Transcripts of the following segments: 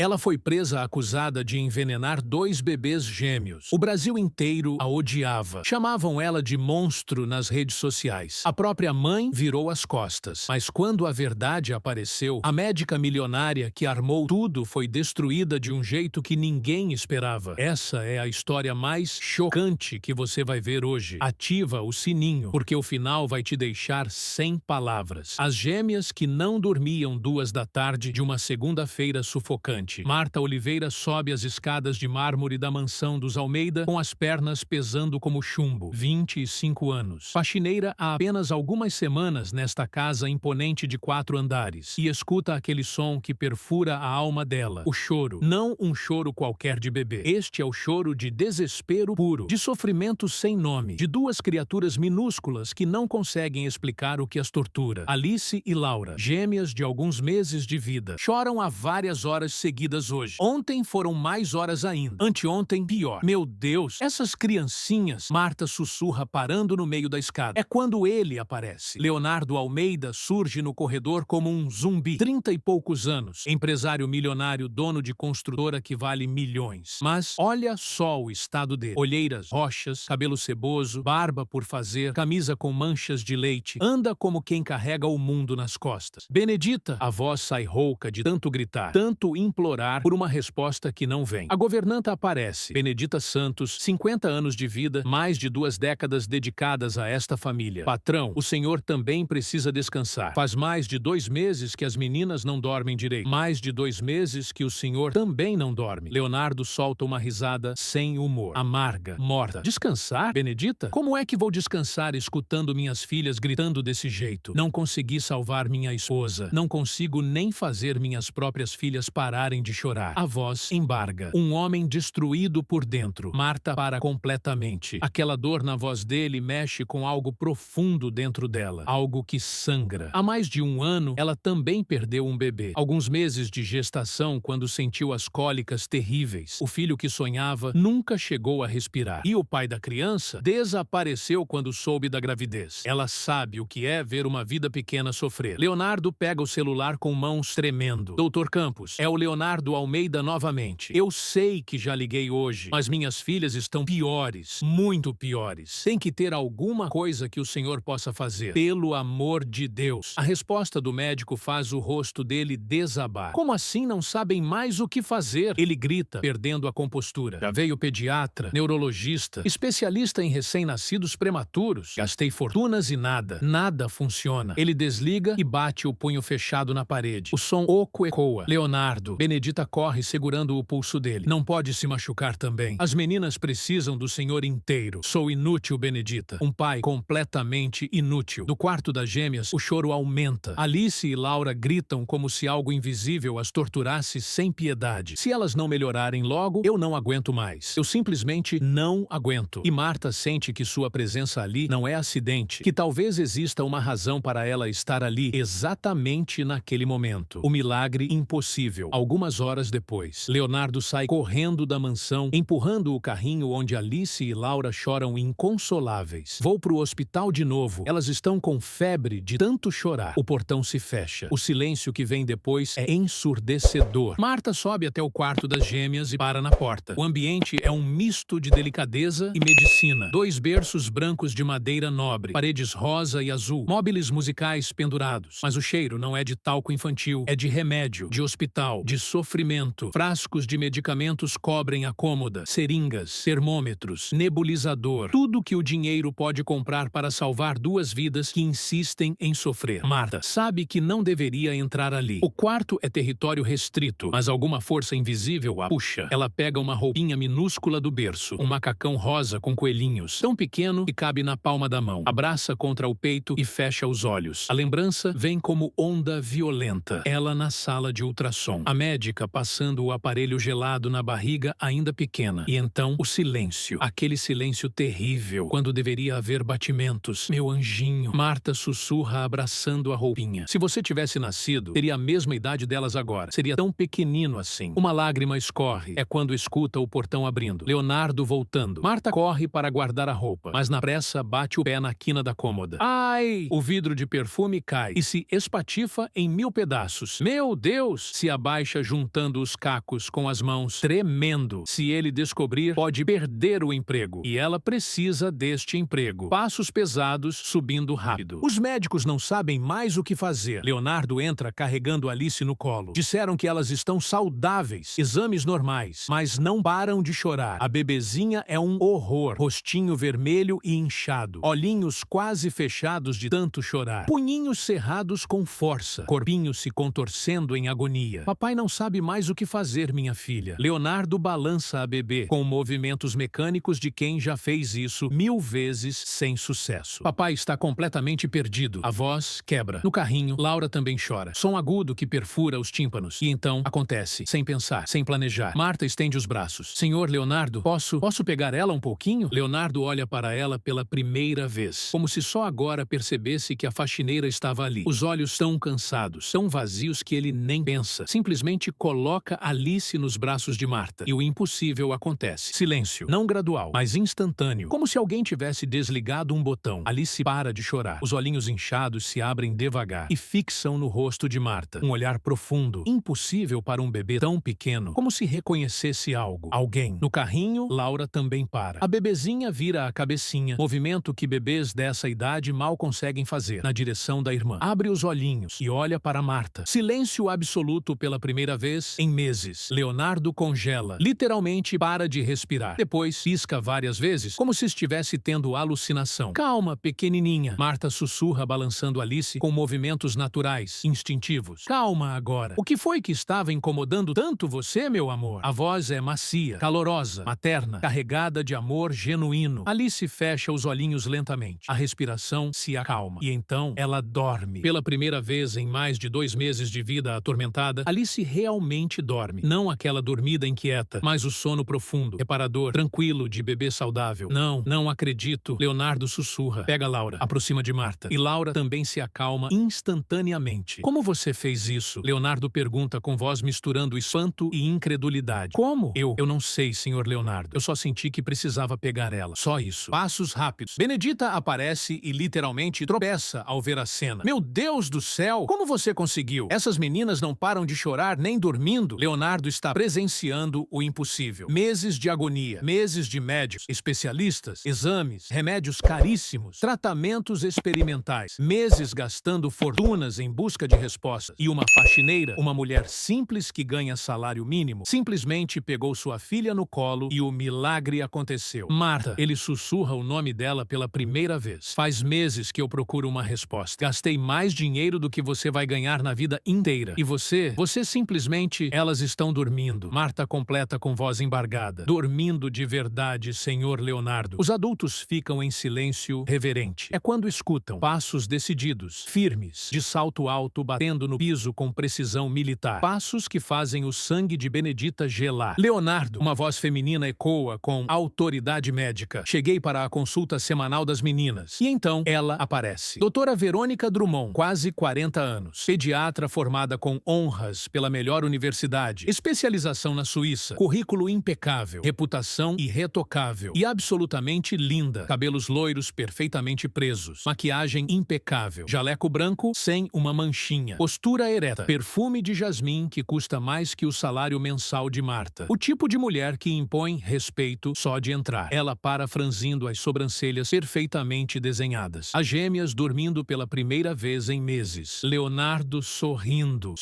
Ela foi presa acusada de envenenar 2 bebês gêmeos. O Brasil inteiro a odiava. Chamavam ela de monstro nas redes sociais. A própria mãe virou as costas. Mas quando a verdade apareceu, a médica milionária que armou tudo foi destruída de um jeito que ninguém esperava. Essa é a história mais chocante que você vai ver hoje. Ativa o sininho, porque o final vai te deixar sem palavras. As gêmeas que não dormiam 2 da tarde de uma segunda-feira sufocante. Marta Oliveira sobe as escadas de mármore da mansão dos Almeida com as pernas pesando como chumbo. 25 anos. Faxineira há apenas algumas semanas nesta casa imponente de 4 andares. E escuta aquele som que perfura a alma dela. O choro. Não um choro qualquer de bebê. Este é o choro de desespero puro. De sofrimento sem nome. De 2 criaturas minúsculas que não conseguem explicar o que as tortura. Alice e Laura. Gêmeas de alguns meses de vida. Choram há várias horas seguidas hoje. Ontem foram mais horas ainda. Anteontem, pior. Meu Deus, essas criancinhas. Marta sussurra parando no meio da escada. É quando ele aparece. Leonardo Almeida surge no corredor como um zumbi. 30 e poucos anos. Empresário milionário, dono de construtora que vale milhões. Mas olha só o estado dele. Olheiras roxas, cabelo ceboso, barba por fazer, camisa com manchas de leite. Anda como quem carrega o mundo nas costas. Benedita, a voz sai rouca de tanto gritar, tanto implorar por uma resposta que não vem. A governanta aparece. Benedita Santos, 50 anos de vida, mais de 2 décadas dedicadas a esta família. Patrão, o senhor também precisa descansar. Faz mais de 2 meses que as meninas não dormem direito. Mais de 2 meses que o senhor também não dorme. Leonardo solta uma risada sem humor. Amarga, morta. Descansar, Benedita? Como é que vou descansar escutando minhas filhas gritando desse jeito? Não consegui salvar minha esposa. Não consigo nem fazer minhas próprias filhas pararem de chorar. A voz embarga. Um homem destruído por dentro. Marta para completamente. Aquela dor na voz dele mexe com algo profundo dentro dela. Algo que sangra. Há mais de 1 ano, ela também perdeu um bebê. Alguns meses de gestação quando sentiu as cólicas terríveis. O filho que sonhava nunca chegou a respirar. E o pai da criança desapareceu quando soube da gravidez. Ela sabe o que é ver uma vida pequena sofrer. Leonardo pega o celular com mãos tremendo. Doutor Campos, é o Leonardo Almeida novamente. Eu sei que já liguei hoje, mas minhas filhas estão piores, muito piores. Tem que ter alguma coisa que o senhor possa fazer. Pelo amor de Deus. A resposta do médico faz o rosto dele desabar. Como assim não sabem mais o que fazer? Ele grita, perdendo a compostura. Já veio pediatra, neurologista, especialista em recém-nascidos prematuros. Gastei fortunas e nada. Nada funciona. Ele desliga e bate o punho fechado na parede. O som oco ecoa. Leonardo. Benedita corre segurando o pulso dele. Não pode se machucar também. As meninas precisam do senhor inteiro. Sou inútil, Benedita. Um pai completamente inútil. Do quarto das gêmeas, o choro aumenta. Alice e Laura gritam como se algo invisível as torturasse sem piedade. Se elas não melhorarem logo, eu não aguento mais. Eu simplesmente não aguento. E Marta sente que sua presença ali não é acidente, que talvez exista uma razão para ela estar ali exatamente naquele momento. O milagre impossível. Algumas horas depois, Leonardo sai correndo da mansão, empurrando o carrinho onde Alice e Laura choram inconsoláveis. Vou pro hospital de novo. Elas estão com febre de tanto chorar. O portão se fecha. O silêncio que vem depois é ensurdecedor. Marta sobe até o quarto das gêmeas e para na porta. O ambiente é um misto de delicadeza e medicina. 2 berços brancos de madeira nobre, paredes rosa e azul, móveis musicais pendurados. Mas o cheiro não é de talco infantil, é de remédio, de hospital, de sofrimento. Frascos de medicamentos cobrem a cômoda, seringas, termômetros, nebulizador, tudo que o dinheiro pode comprar para salvar 2 vidas que insistem em sofrer. Marta sabe que não deveria entrar ali. O quarto é território restrito, mas alguma força invisível a puxa. Ela pega uma roupinha minúscula do berço, um macacão rosa com coelhinhos, tão pequeno que cabe na palma da mão. Abraça contra o peito e fecha os olhos. A lembrança vem como onda violenta. Ela na sala de ultrassom. A médica passando o aparelho gelado na barriga ainda pequena. E então o silêncio. Aquele silêncio terrível, quando deveria haver batimentos. Meu anjinho. Marta sussurra abraçando a roupinha. Se você tivesse nascido, teria a mesma idade delas agora. Seria tão pequenino assim. Uma lágrima escorre. É quando escuta o portão abrindo. Leonardo voltando. Marta corre para guardar a roupa, mas na pressa bate o pé na quina da cômoda. Ai! O vidro de perfume cai e se espatifa em 1000 pedaços. Meu Deus! Se abaixa juntando os cacos com as mãos, tremendo. Se ele descobrir, pode perder o emprego. E ela precisa deste emprego. Passos pesados, subindo rápido. Os médicos não sabem mais o que fazer. Leonardo entra carregando Alice no colo. Disseram que elas estão saudáveis, exames normais, mas não param de chorar. A bebezinha é um horror. Rostinho vermelho e inchado. Olhinhos quase fechados de tanto chorar. Punhinhos cerrados com força. Corpinho se contorcendo em agonia. Papai não sabe mais o que fazer, minha filha. Leonardo balança a bebê, com movimentos mecânicos de quem já fez isso 1000 vezes sem sucesso. Papai está completamente perdido. A voz quebra. No carrinho, Laura também chora. Som agudo que perfura os tímpanos. E então, acontece, sem pensar, sem planejar. Marta estende os braços. Senhor Leonardo, posso pegar ela um pouquinho? Leonardo olha para ela pela primeira vez, como se só agora percebesse que a faxineira estava ali. Os olhos tão cansados, tão vazios que ele nem pensa. Simplesmente coloca Alice nos braços de Marta. E o impossível acontece. Silêncio. Não gradual, mas instantâneo. Como se alguém tivesse desligado um botão. Alice para de chorar. Os olhinhos inchados se abrem devagar e fixam no rosto de Marta. Um olhar profundo. Impossível para um bebê tão pequeno. Como se reconhecesse algo. Alguém. No carrinho, Laura também para. A bebezinha vira a cabecinha. Movimento que bebês dessa idade mal conseguem fazer. Na direção da irmã. Abre os olhinhos e olha para Marta. Silêncio absoluto pela primeira vez em meses. Leonardo congela. Literalmente para de respirar. Depois pisca várias vezes, como se estivesse tendo alucinação. Calma, pequenininha. Marta sussurra balançando Alice com movimentos naturais, instintivos. Calma agora. O que foi que estava incomodando tanto você, meu amor? A voz é macia, calorosa, materna, carregada de amor genuíno. Alice fecha os olhinhos lentamente. A respiração se acalma. E então ela dorme. Pela primeira vez em mais de 2 meses de vida atormentada, Alice realmente dorme. Não aquela dormida inquieta, mas o sono profundo, reparador, tranquilo de bebê saudável. Não acredito. Leonardo sussurra. Pega Laura, aproxima de Marta. E Laura também se acalma instantaneamente. Como você fez isso? Leonardo pergunta com voz misturando espanto e incredulidade. Como? Eu não sei, senhor Leonardo. Eu só senti que precisava pegar ela. Só isso. Passos rápidos. Benedita aparece e literalmente tropeça ao ver a cena. Meu Deus do céu! Como você conseguiu? Essas meninas não param de chorar nem dormindo. Leonardo está presenciando o impossível. Meses de agonia. Meses de médicos, especialistas, exames, remédios caríssimos, tratamentos experimentais. Meses gastando fortunas em busca de respostas. E uma faxineira, uma mulher simples que ganha salário mínimo, simplesmente pegou sua filha no colo e o milagre aconteceu. Marta, ele sussurra o nome dela pela primeira vez. Faz meses que eu procuro uma resposta. Gastei mais dinheiro do que você vai ganhar na vida inteira. E você simplesmente... Elas estão dormindo. Marta completa com voz embargada. Dormindo de verdade, senhor Leonardo. Os adultos ficam em silêncio reverente. É quando escutam passos decididos, firmes, de salto alto batendo no piso com precisão militar. Passos que fazem o sangue de Benedita gelar. Leonardo, uma voz feminina ecoa com autoridade médica. Cheguei para a consulta semanal das meninas. E então ela aparece. Doutora Verônica Drummond, quase 40 anos. Pediatra formada com honras pela melhor universidade. Especialização na Suíça. Currículo impecável. Reputação irretocável. E absolutamente linda. Cabelos loiros perfeitamente presos. Maquiagem impecável. Jaleco branco sem uma manchinha. Postura ereta. Perfume de jasmim que custa mais que o salário mensal de Marta. O tipo de mulher que impõe respeito só de entrar. Ela para franzindo as sobrancelhas perfeitamente desenhadas. As gêmeas dormindo pela primeira vez em meses. Leonardo sorrindo.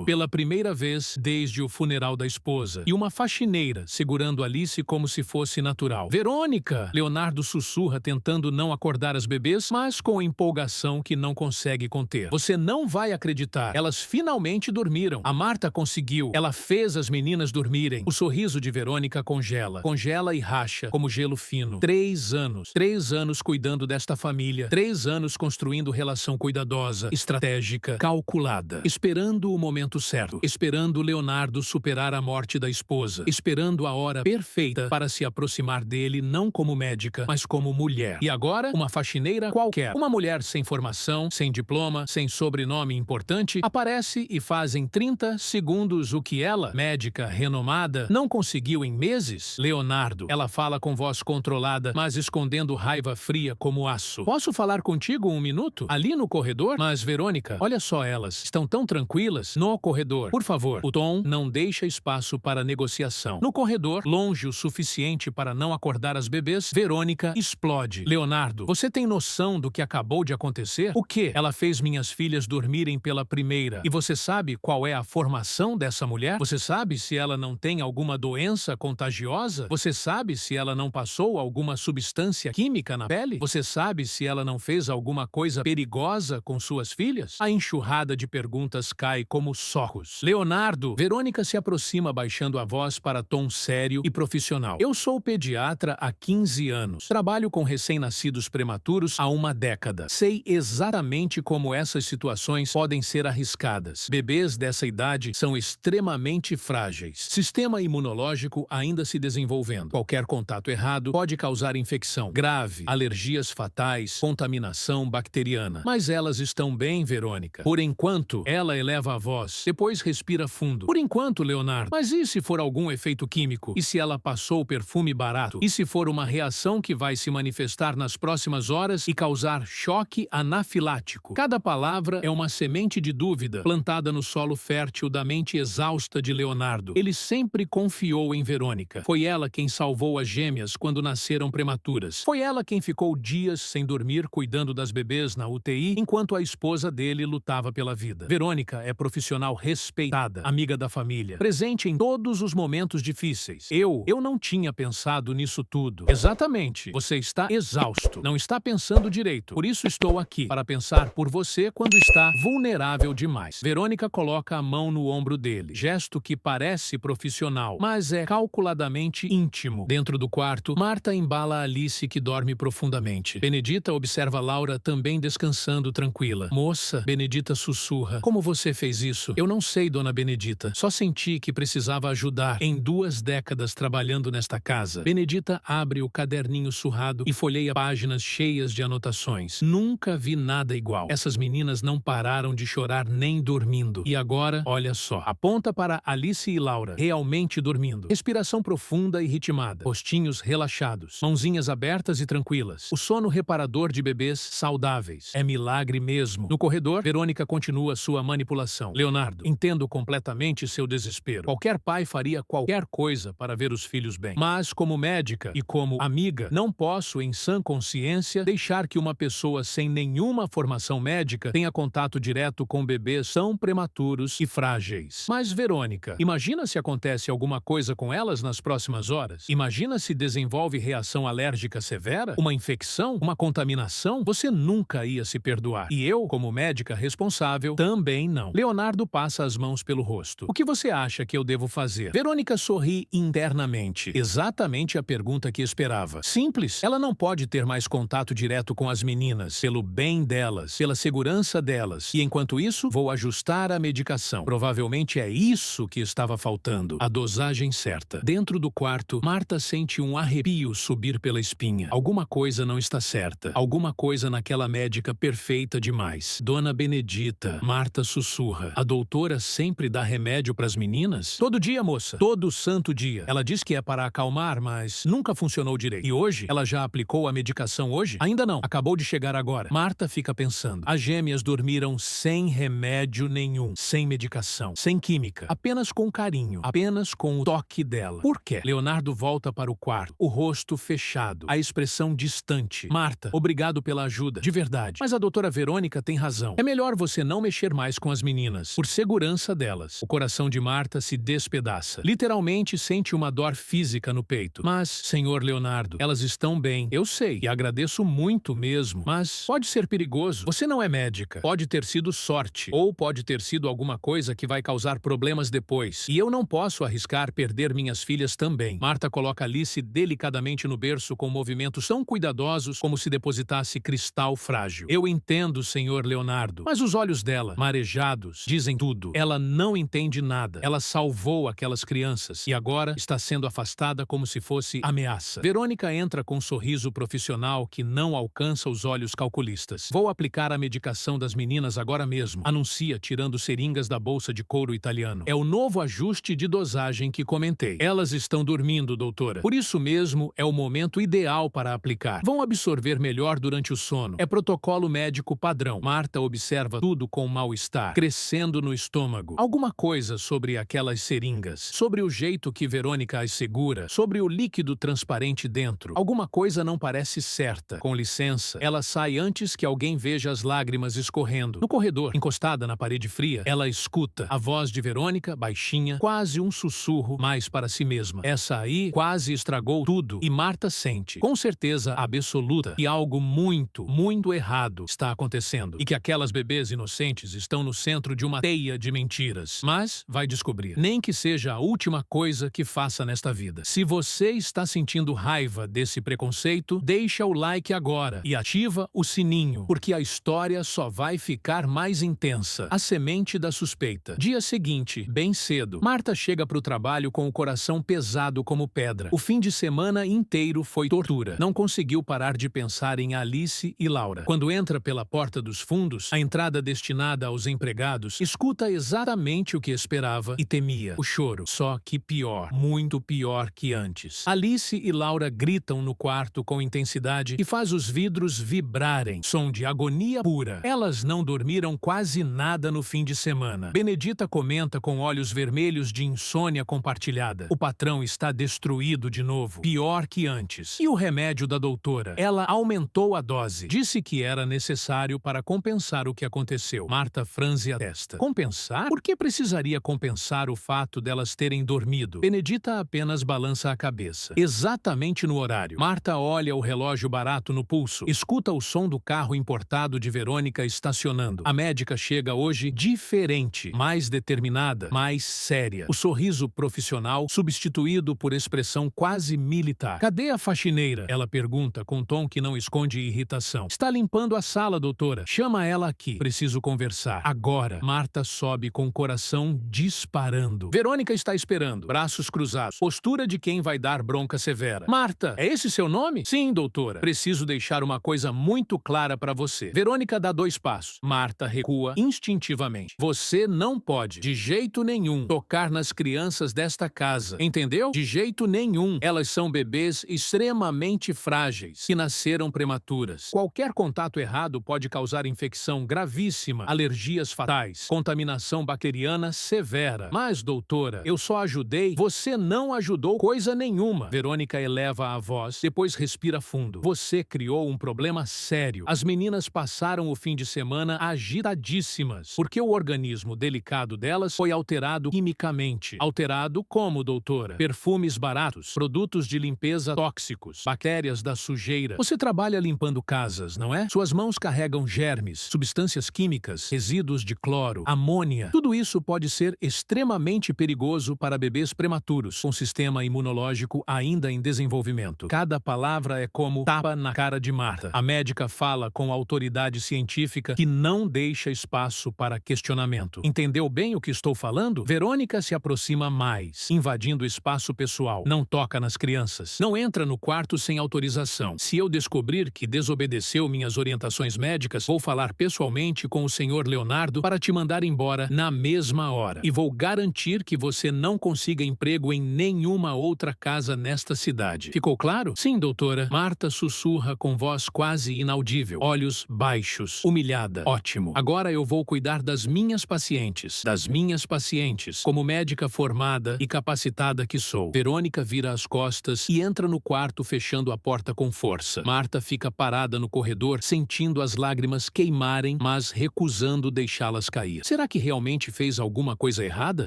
Pela primeira vez desde o funeral da esposa. E uma faxineira segurando Alice como se fosse natural. Verônica! Leonardo sussurra tentando não acordar as bebês, mas com empolgação que não consegue conter. Você não vai acreditar. Elas finalmente dormiram. A Marta conseguiu. Ela fez as meninas dormirem. O sorriso de Verônica congela. Congela e racha como gelo fino. 3 anos. 3 anos cuidando desta família. 3 anos construindo relação cuidadosa, estratégica, calculada. Esperando o momento certo. Esperando Leonardo superar a morte da esposa. Esperando a hora perfeita para se aproximar dele não como médica, mas como mulher. E agora, uma faxineira qualquer. Uma mulher sem formação, sem diploma, sem sobrenome importante, aparece e faz em 30 segundos o que ela, médica renomada, não conseguiu em meses. Leonardo. Ela fala com voz controlada, mas escondendo raiva fria como aço. Posso falar contigo 1 minuto? Ali no corredor? Mas, Verônica, olha só elas. Estão tão tranquilas. No corredor corredor. Por favor. O tom não deixa espaço para negociação. No corredor, longe o suficiente para não acordar as bebês, Verônica explode. Leonardo, você tem noção do que acabou de acontecer? O quê? Ela fez minhas filhas dormirem pela primeira. E você sabe qual é a formação dessa mulher? Você sabe se ela não tem alguma doença contagiosa? Você sabe se ela não passou alguma substância química na pele? Você sabe se ela não fez alguma coisa perigosa com suas filhas? A enxurrada de perguntas cai como socos. Leonardo, Verônica se aproxima baixando a voz para tom sério e profissional. Eu sou pediatra há 15 anos. Trabalho com recém-nascidos prematuros há uma década. Sei exatamente como essas situações podem ser arriscadas. Bebês dessa idade são extremamente frágeis. Sistema imunológico ainda se desenvolvendo. Qualquer contato errado pode causar infecção grave, alergias fatais, contaminação bacteriana. Mas elas estão bem, Verônica. Por enquanto, ela eleva a voz. Depois respira fundo. Por enquanto, Leonardo. Mas e se for algum efeito químico? E se ela passou perfume barato? E se for uma reação que vai se manifestar nas próximas horas e causar choque anafilático? Cada palavra é uma semente de dúvida plantada no solo fértil da mente exausta de Leonardo. Ele sempre confiou em Verônica. Foi ela quem salvou as gêmeas quando nasceram prematuras. Foi ela quem ficou dias sem dormir cuidando das bebês na UTI enquanto a esposa dele lutava pela vida. Verônica é profissional respeitada, amiga da família, presente em todos os momentos difíceis. Eu não tinha pensado nisso tudo. Exatamente. Você está exausto. Não está pensando direito. Por isso estou aqui, para pensar por você quando está vulnerável demais. Verônica coloca a mão no ombro dele. Gesto que parece profissional, mas é calculadamente íntimo. Dentro do quarto, Marta embala Alice, que dorme profundamente. Benedita observa Laura também descansando tranquila. Moça, Benedita sussurra. Como você fez isso? Eu não sei, dona Benedita. Só senti que precisava ajudar. Em 2 décadas trabalhando nesta casa. Benedita abre o caderninho surrado e folheia páginas cheias de anotações. Nunca vi nada igual. Essas meninas não pararam de chorar nem dormindo. E agora, olha só. Aponta para Alice e Laura, realmente dormindo. Respiração profunda e ritmada. Rostinhos relaxados. Mãozinhas abertas e tranquilas. O sono reparador de bebês saudáveis. É milagre mesmo. No corredor, Verônica continua sua manipulação. Leonardo, entendo completamente seu desespero. Qualquer pai faria qualquer coisa para ver os filhos bem. Mas, como médica e como amiga, não posso, em sã consciência, deixar que uma pessoa sem nenhuma formação médica tenha contato direto com bebês tão prematuros e frágeis. Mas, Verônica, imagina se acontece alguma coisa com elas nas próximas horas? Imagina se desenvolve reação alérgica severa? Uma infecção? Uma contaminação? Você nunca ia se perdoar. E eu, como médica responsável, também não. Leonardo passa as mãos pelo rosto. O que você acha que eu devo fazer? Verônica sorri internamente. Exatamente a pergunta que esperava. Simples. Ela não pode ter mais contato direto com as meninas, pelo bem delas, pela segurança delas. E enquanto isso, vou ajustar a medicação. Provavelmente é isso que estava faltando. A dosagem certa. Dentro do quarto, Marta sente um arrepio subir pela espinha. Alguma coisa não está certa. Alguma coisa naquela médica perfeita demais. Dona Benedita, Marta sussurra. A doutora sempre dá remédio para as meninas? Todo dia, moça. Todo santo dia. Ela diz que é para acalmar, mas nunca funcionou direito. E hoje? Ela já aplicou a medicação hoje? Ainda não. Acabou de chegar agora. Marta fica pensando. As gêmeas dormiram sem remédio nenhum. Sem medicação. Sem química. Apenas com carinho. Apenas com o toque dela. Por quê? Leonardo volta para o quarto. O rosto fechado. A expressão distante. Marta, obrigado pela ajuda. De verdade. Mas a doutora Verônica tem razão. É melhor você não mexer mais com as meninas. Por segurança delas. O coração de Marta se despedaça. Literalmente sente uma dor física no peito. Mas, senhor Leonardo, elas estão bem. Eu sei. E agradeço muito mesmo. Mas pode ser perigoso. Você não é médica. Pode ter sido sorte. Ou pode ter sido alguma coisa que vai causar problemas depois. E eu não posso arriscar perder minhas filhas também. Marta coloca Alice delicadamente no berço com movimentos tão cuidadosos como se depositasse cristal frágil. Eu entendo, senhor Leonardo. Mas os olhos dela, marejados, dizem tudo. Ela não entende nada. Ela salvou aquelas crianças e agora está sendo afastada como se fosse ameaça. Verônica entra com um sorriso profissional que não alcança os olhos calculistas. Vou aplicar a medicação das meninas agora mesmo, anuncia tirando seringas da bolsa de couro italiano. É o novo ajuste de dosagem que comentei. Elas estão dormindo, doutora. Por isso mesmo, é o momento ideal para aplicar. Vão absorver melhor durante o sono. É protocolo médico padrão. Marta observa tudo com mal-estar, crescendo no estômago estômago. Alguma coisa sobre aquelas seringas, sobre o jeito que Verônica as segura, sobre o líquido transparente dentro. Alguma coisa não parece certa. Com licença, ela sai antes que alguém veja as lágrimas escorrendo. No corredor, encostada na parede fria, ela escuta a voz de Verônica, baixinha, quase um sussurro, mais para si mesma. Essa aí quase estragou tudo e Marta sente, com certeza absoluta, que algo muito, muito errado está acontecendo e que aquelas bebês inocentes estão no centro de uma teia de mentiras. Mas vai descobrir, nem que seja a última coisa que faça nesta vida. Se você está sentindo raiva desse preconceito, deixa o like agora e ativa o sininho, porque a história só vai ficar mais intensa. A semente da suspeita. Dia seguinte, bem cedo, Marta chega para o trabalho com o coração pesado como pedra. O fim de semana inteiro foi tortura. Não conseguiu parar de pensar em Alice e Laura. Quando entra pela porta dos fundos, a entrada destinada aos empregados, escuta exatamente o que esperava e temia: o choro. Só que pior, muito pior que antes. Alice e Laura gritam no quarto com intensidade que faz os vidros vibrarem. Som de agonia pura. Elas não dormiram quase nada no fim de semana. Benedita comenta com olhos vermelhos de insônia compartilhada. O patrão está destruído de novo, pior que antes. E o remédio da doutora? Ela aumentou a dose. Disse que era necessário para compensar o que aconteceu. Marta franze a testa. Compensar? Por que precisaria compensar o fato delas terem dormido? Benedita apenas balança a cabeça. Exatamente no horário. Marta olha o relógio barato no pulso. Escuta o som do carro importado de Verônica estacionando. A médica chega hoje diferente, mais determinada, mais séria. O sorriso profissional substituído por expressão quase militar. Cadê a faxineira? Ela pergunta com um tom que não esconde irritação. Está limpando a sala, doutora. Chama ela aqui. Preciso conversar. Agora. Marta sobe com o coração disparando. Verônica está esperando, braços cruzados. Postura de quem vai dar bronca severa. Marta, é esse seu nome? Sim, doutora. Preciso deixar uma coisa muito clara para você. Verônica dá 2 passos. Marta recua instintivamente. Você não pode, de jeito nenhum, tocar nas crianças desta casa. Entendeu? De jeito nenhum. Elas são bebês extremamente frágeis, que nasceram prematuras. Qualquer contato errado pode causar infecção gravíssima, alergias fatais, contaminação bacteriana severa. Mas, doutora, eu só ajudei. Você não ajudou coisa nenhuma. Verônica eleva a voz, depois respira fundo. Você criou um problema sério. As meninas passaram o fim de semana agitadíssimas, porque o organismo delicado delas foi alterado quimicamente. Alterado como, doutora? Perfumes baratos, produtos de limpeza tóxicos, bactérias da sujeira. Você trabalha limpando casas, não é? Suas mãos carregam germes, substâncias químicas, resíduos de cloro, amônia. Tudo isso pode ser extremamente perigoso para bebês prematuros, com sistema imunológico ainda em desenvolvimento. Cada palavra é como tapa na cara de Marta. A médica fala com autoridade científica que não deixa espaço para questionamento. Entendeu bem o que estou falando? Verônica se aproxima mais, invadindo o espaço pessoal. Não toca nas crianças. Não entra no quarto sem autorização. Se eu descobrir que desobedeceu minhas orientações médicas, vou falar pessoalmente com o senhor Leonardo para te mandar embora na mesma hora. E vou garantir que você não consiga emprego em nenhuma outra casa nesta cidade. Ficou claro? Sim, doutora. Marta sussurra com voz quase inaudível. Olhos baixos. Humilhada. Ótimo. Agora eu vou cuidar das minhas pacientes. Das minhas pacientes. Como médica formada e capacitada que sou. Verônica vira as costas e entra no quarto fechando a porta com força. Marta fica parada no corredor, sentindo as lágrimas queimarem, mas recusando deixá-las cair. Será que realmente fez alguma coisa errada?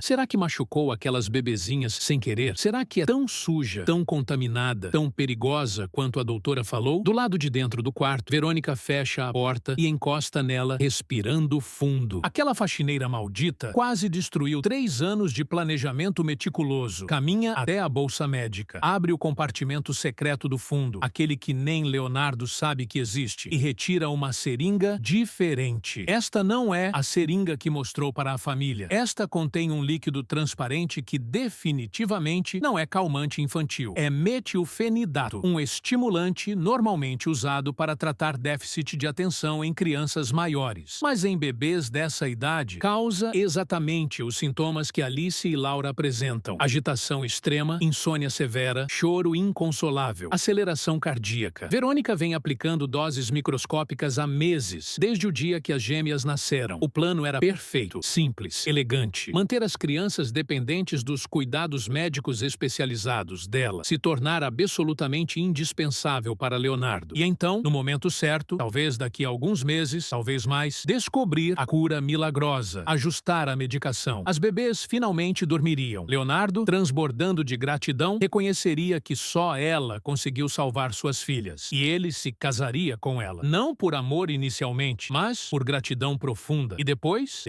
Será que machucou aquelas bebezinhas sem querer? Será que é tão suja, tão contaminada, tão perigosa quanto a doutora falou? Do lado de dentro do quarto, Verônica fecha a porta e encosta nela, respirando fundo. Aquela faxineira maldita quase destruiu 3 anos de planejamento meticuloso. Caminha até a bolsa médica, abre o compartimento secreto do fundo, aquele que nem Leonardo sabe que existe, e retira uma seringa diferente. Esta não é a seringa que mostrou para a família. Esta contém um líquido transparente que definitivamente não é calmante infantil. É metilfenidato, um estimulante normalmente usado para tratar déficit de atenção em crianças maiores. Mas em bebês dessa idade, causa exatamente os sintomas que Alice e Laura apresentam: agitação extrema, insônia severa, choro inconsolável, aceleração cardíaca. Verônica vem aplicando doses microscópicas há meses, desde o dia que as gêmeas nasceram. O plano era perfeito. jeito simples, elegante. Manter as crianças dependentes dos cuidados médicos especializados dela se tornar absolutamente indispensável para Leonardo. E então, no momento certo, talvez daqui a alguns meses, talvez mais, descobrir a cura milagrosa, ajustar a medicação. As bebês finalmente dormiriam. Leonardo, transbordando de gratidão, reconheceria que só ela conseguiu salvar suas filhas. E ele se casaria com ela. Não por amor inicialmente, mas por gratidão profunda. E depois,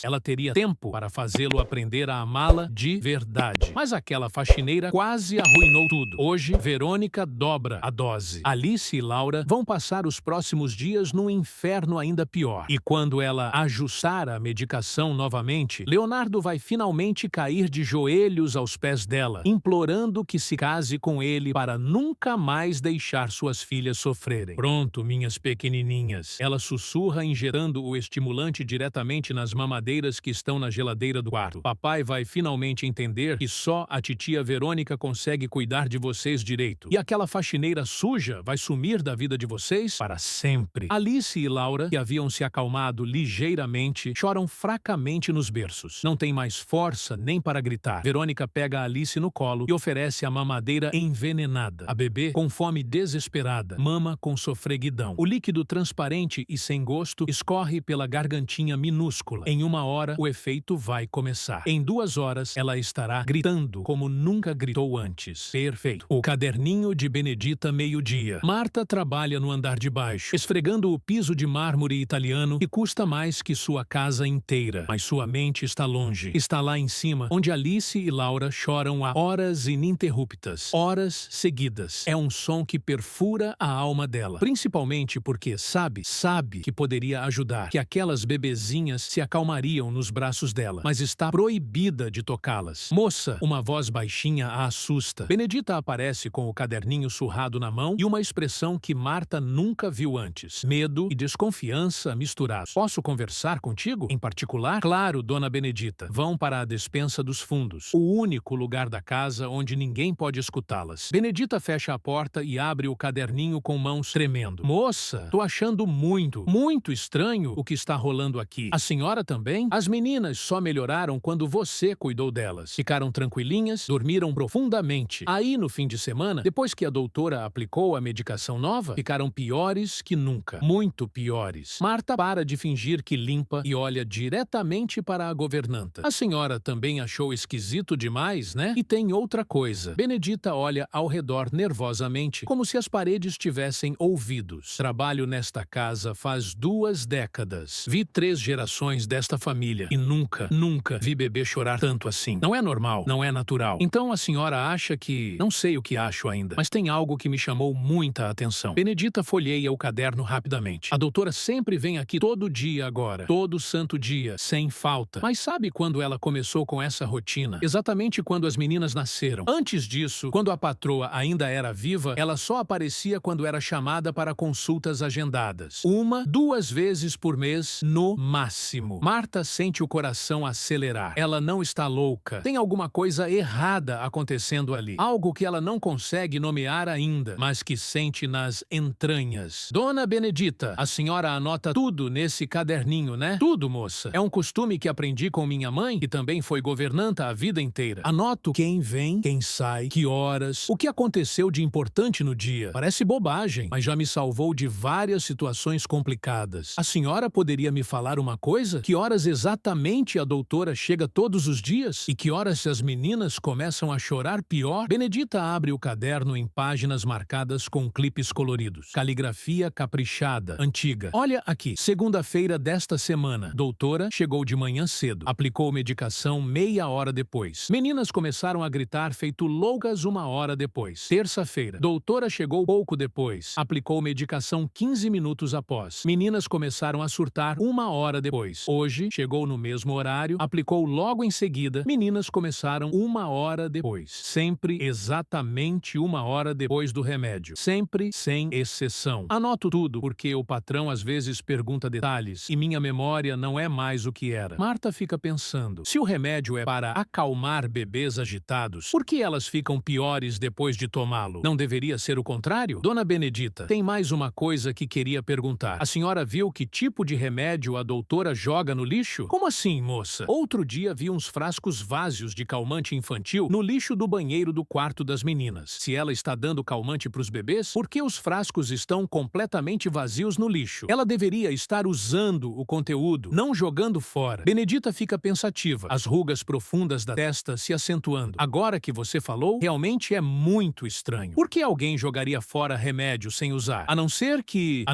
ela teria tempo para fazê-lo aprender a amá-la de verdade. Mas aquela faxineira quase arruinou tudo. Hoje, Verônica dobra a dose. Alice e Laura vão passar os próximos dias num inferno ainda pior. E quando ela ajustar a medicação novamente, Leonardo vai finalmente cair de joelhos aos pés dela, implorando que se case com ele para nunca mais deixar suas filhas sofrerem. Pronto, minhas pequenininhas. Ela sussurra, injetando o estimulante diretamente nas mamadeiras que estão na geladeira do quarto. Papai vai finalmente entender que só a titia Verônica consegue cuidar de vocês direito. E aquela faxineira suja vai sumir da vida de vocês para sempre. Alice e Laura, que haviam se acalmado ligeiramente, choram fracamente nos berços. Não tem mais força nem para gritar. Verônica pega Alice no colo e oferece a mamadeira envenenada. A bebê, com fome desesperada, mama com sofreguidão. O líquido transparente e sem gosto escorre pela gargantinha minúscula. Em 1 hora, o efeito vai começar. Em 2 horas, ela estará gritando como nunca gritou antes. Perfeito. O caderninho de Benedita, meio-dia. Marta trabalha no andar de baixo, esfregando o piso de mármore italiano que custa mais que sua casa inteira. Mas sua mente está longe. Está lá em cima, onde Alice e Laura choram há horas ininterruptas. Horas seguidas. É um som que perfura a alma dela. Principalmente porque sabe que poderia ajudar, que aquelas bebezinhas se acalmariam nos braços dela, mas está proibida de tocá-las. Moça, uma voz baixinha a assusta. Benedita aparece com o caderninho surrado na mão e uma expressão que Marta nunca viu antes. Medo e desconfiança misturados. Posso conversar contigo? Em particular? Claro, dona Benedita. Vão para a despensa dos fundos, o único lugar da casa onde ninguém pode escutá-las. Benedita fecha a porta e abre o caderninho com mãos tremendo. Moça, tô achando muito estranho o que está rolando aqui. A senhora também? As meninas só melhoraram quando você cuidou delas. Ficaram tranquilinhas, dormiram profundamente. Aí, no fim de semana, depois que a doutora aplicou a medicação nova, ficaram piores que nunca. Muito piores. Marta para de fingir que limpa e olha diretamente para a governanta. A senhora também achou esquisito demais, né? E tem outra coisa. Benedita olha ao redor nervosamente, como se as paredes tivessem ouvidos. Trabalho nesta casa faz 2 décadas. Vi 3 gerações desta família e nunca vi bebê chorar tanto assim. Não é normal, não é natural. Então a senhora acha que... Não sei o que acho ainda, mas tem algo que me chamou muita atenção. Benedita folheia o caderno rapidamente. A doutora sempre vem aqui todo dia agora. Todo santo dia, sem falta. Mas sabe quando ela começou com essa rotina? Exatamente quando as meninas nasceram. Antes disso, quando a patroa ainda era viva, ela só aparecia quando era chamada para consultas agendadas. 1, 2 vezes por mês, no máximo. Marta sente o coração acelerar. Ela não está louca. Tem alguma coisa errada acontecendo ali. Algo que ela não consegue nomear ainda, mas que sente nas entranhas. Dona Benedita, a senhora anota tudo nesse caderninho, né? Tudo, moça. É um costume que aprendi com minha mãe, que também foi governanta a vida inteira. Anoto quem vem, quem sai, que horas, o que aconteceu de importante no dia. Parece bobagem, mas já me salvou de várias situações complicadas. A senhora poderia me falar uma coisa? Que horas exatamente a doutora chega todos os dias? E que horas as meninas começam a chorar pior? Benedita abre o caderno em páginas marcadas com clipes coloridos. Caligrafia caprichada, antiga. Olha aqui. Segunda-feira desta semana. Doutora chegou de manhã cedo. Aplicou medicação meia hora depois. Meninas começaram a gritar feito loucas 1 hora depois. Terça-feira. Doutora chegou pouco depois. Aplicou medicação 15 minutos após. Meninas começaram a surtar 1 hora depois. Hoje, chegou no mesmo horário, aplicou logo em seguida. Meninas começaram 1 hora depois. Sempre exatamente 1 hora depois do remédio. Sempre sem exceção. Anoto tudo, porque o patrão às vezes pergunta detalhes e minha memória não é mais o que era. Marta fica pensando, se o remédio é para acalmar bebês agitados, por que elas ficam piores depois de tomá-lo? Não deveria ser o contrário? Dona Benedita, tem mais uma coisa que queria perguntar. A senhora viu que tipo de remédio a doutora joga no no lixo? Como assim, moça? Outro dia vi uns frascos vazios de calmante infantil no lixo do banheiro do quarto das meninas. Se ela está dando calmante para os bebês, por que os frascos estão completamente vazios no lixo? Ela deveria estar usando o conteúdo, não jogando fora. Benedita fica pensativa, as rugas profundas da testa se acentuando. Agora que você falou, realmente é muito estranho. Por que alguém jogaria fora remédio sem usar? A não ser que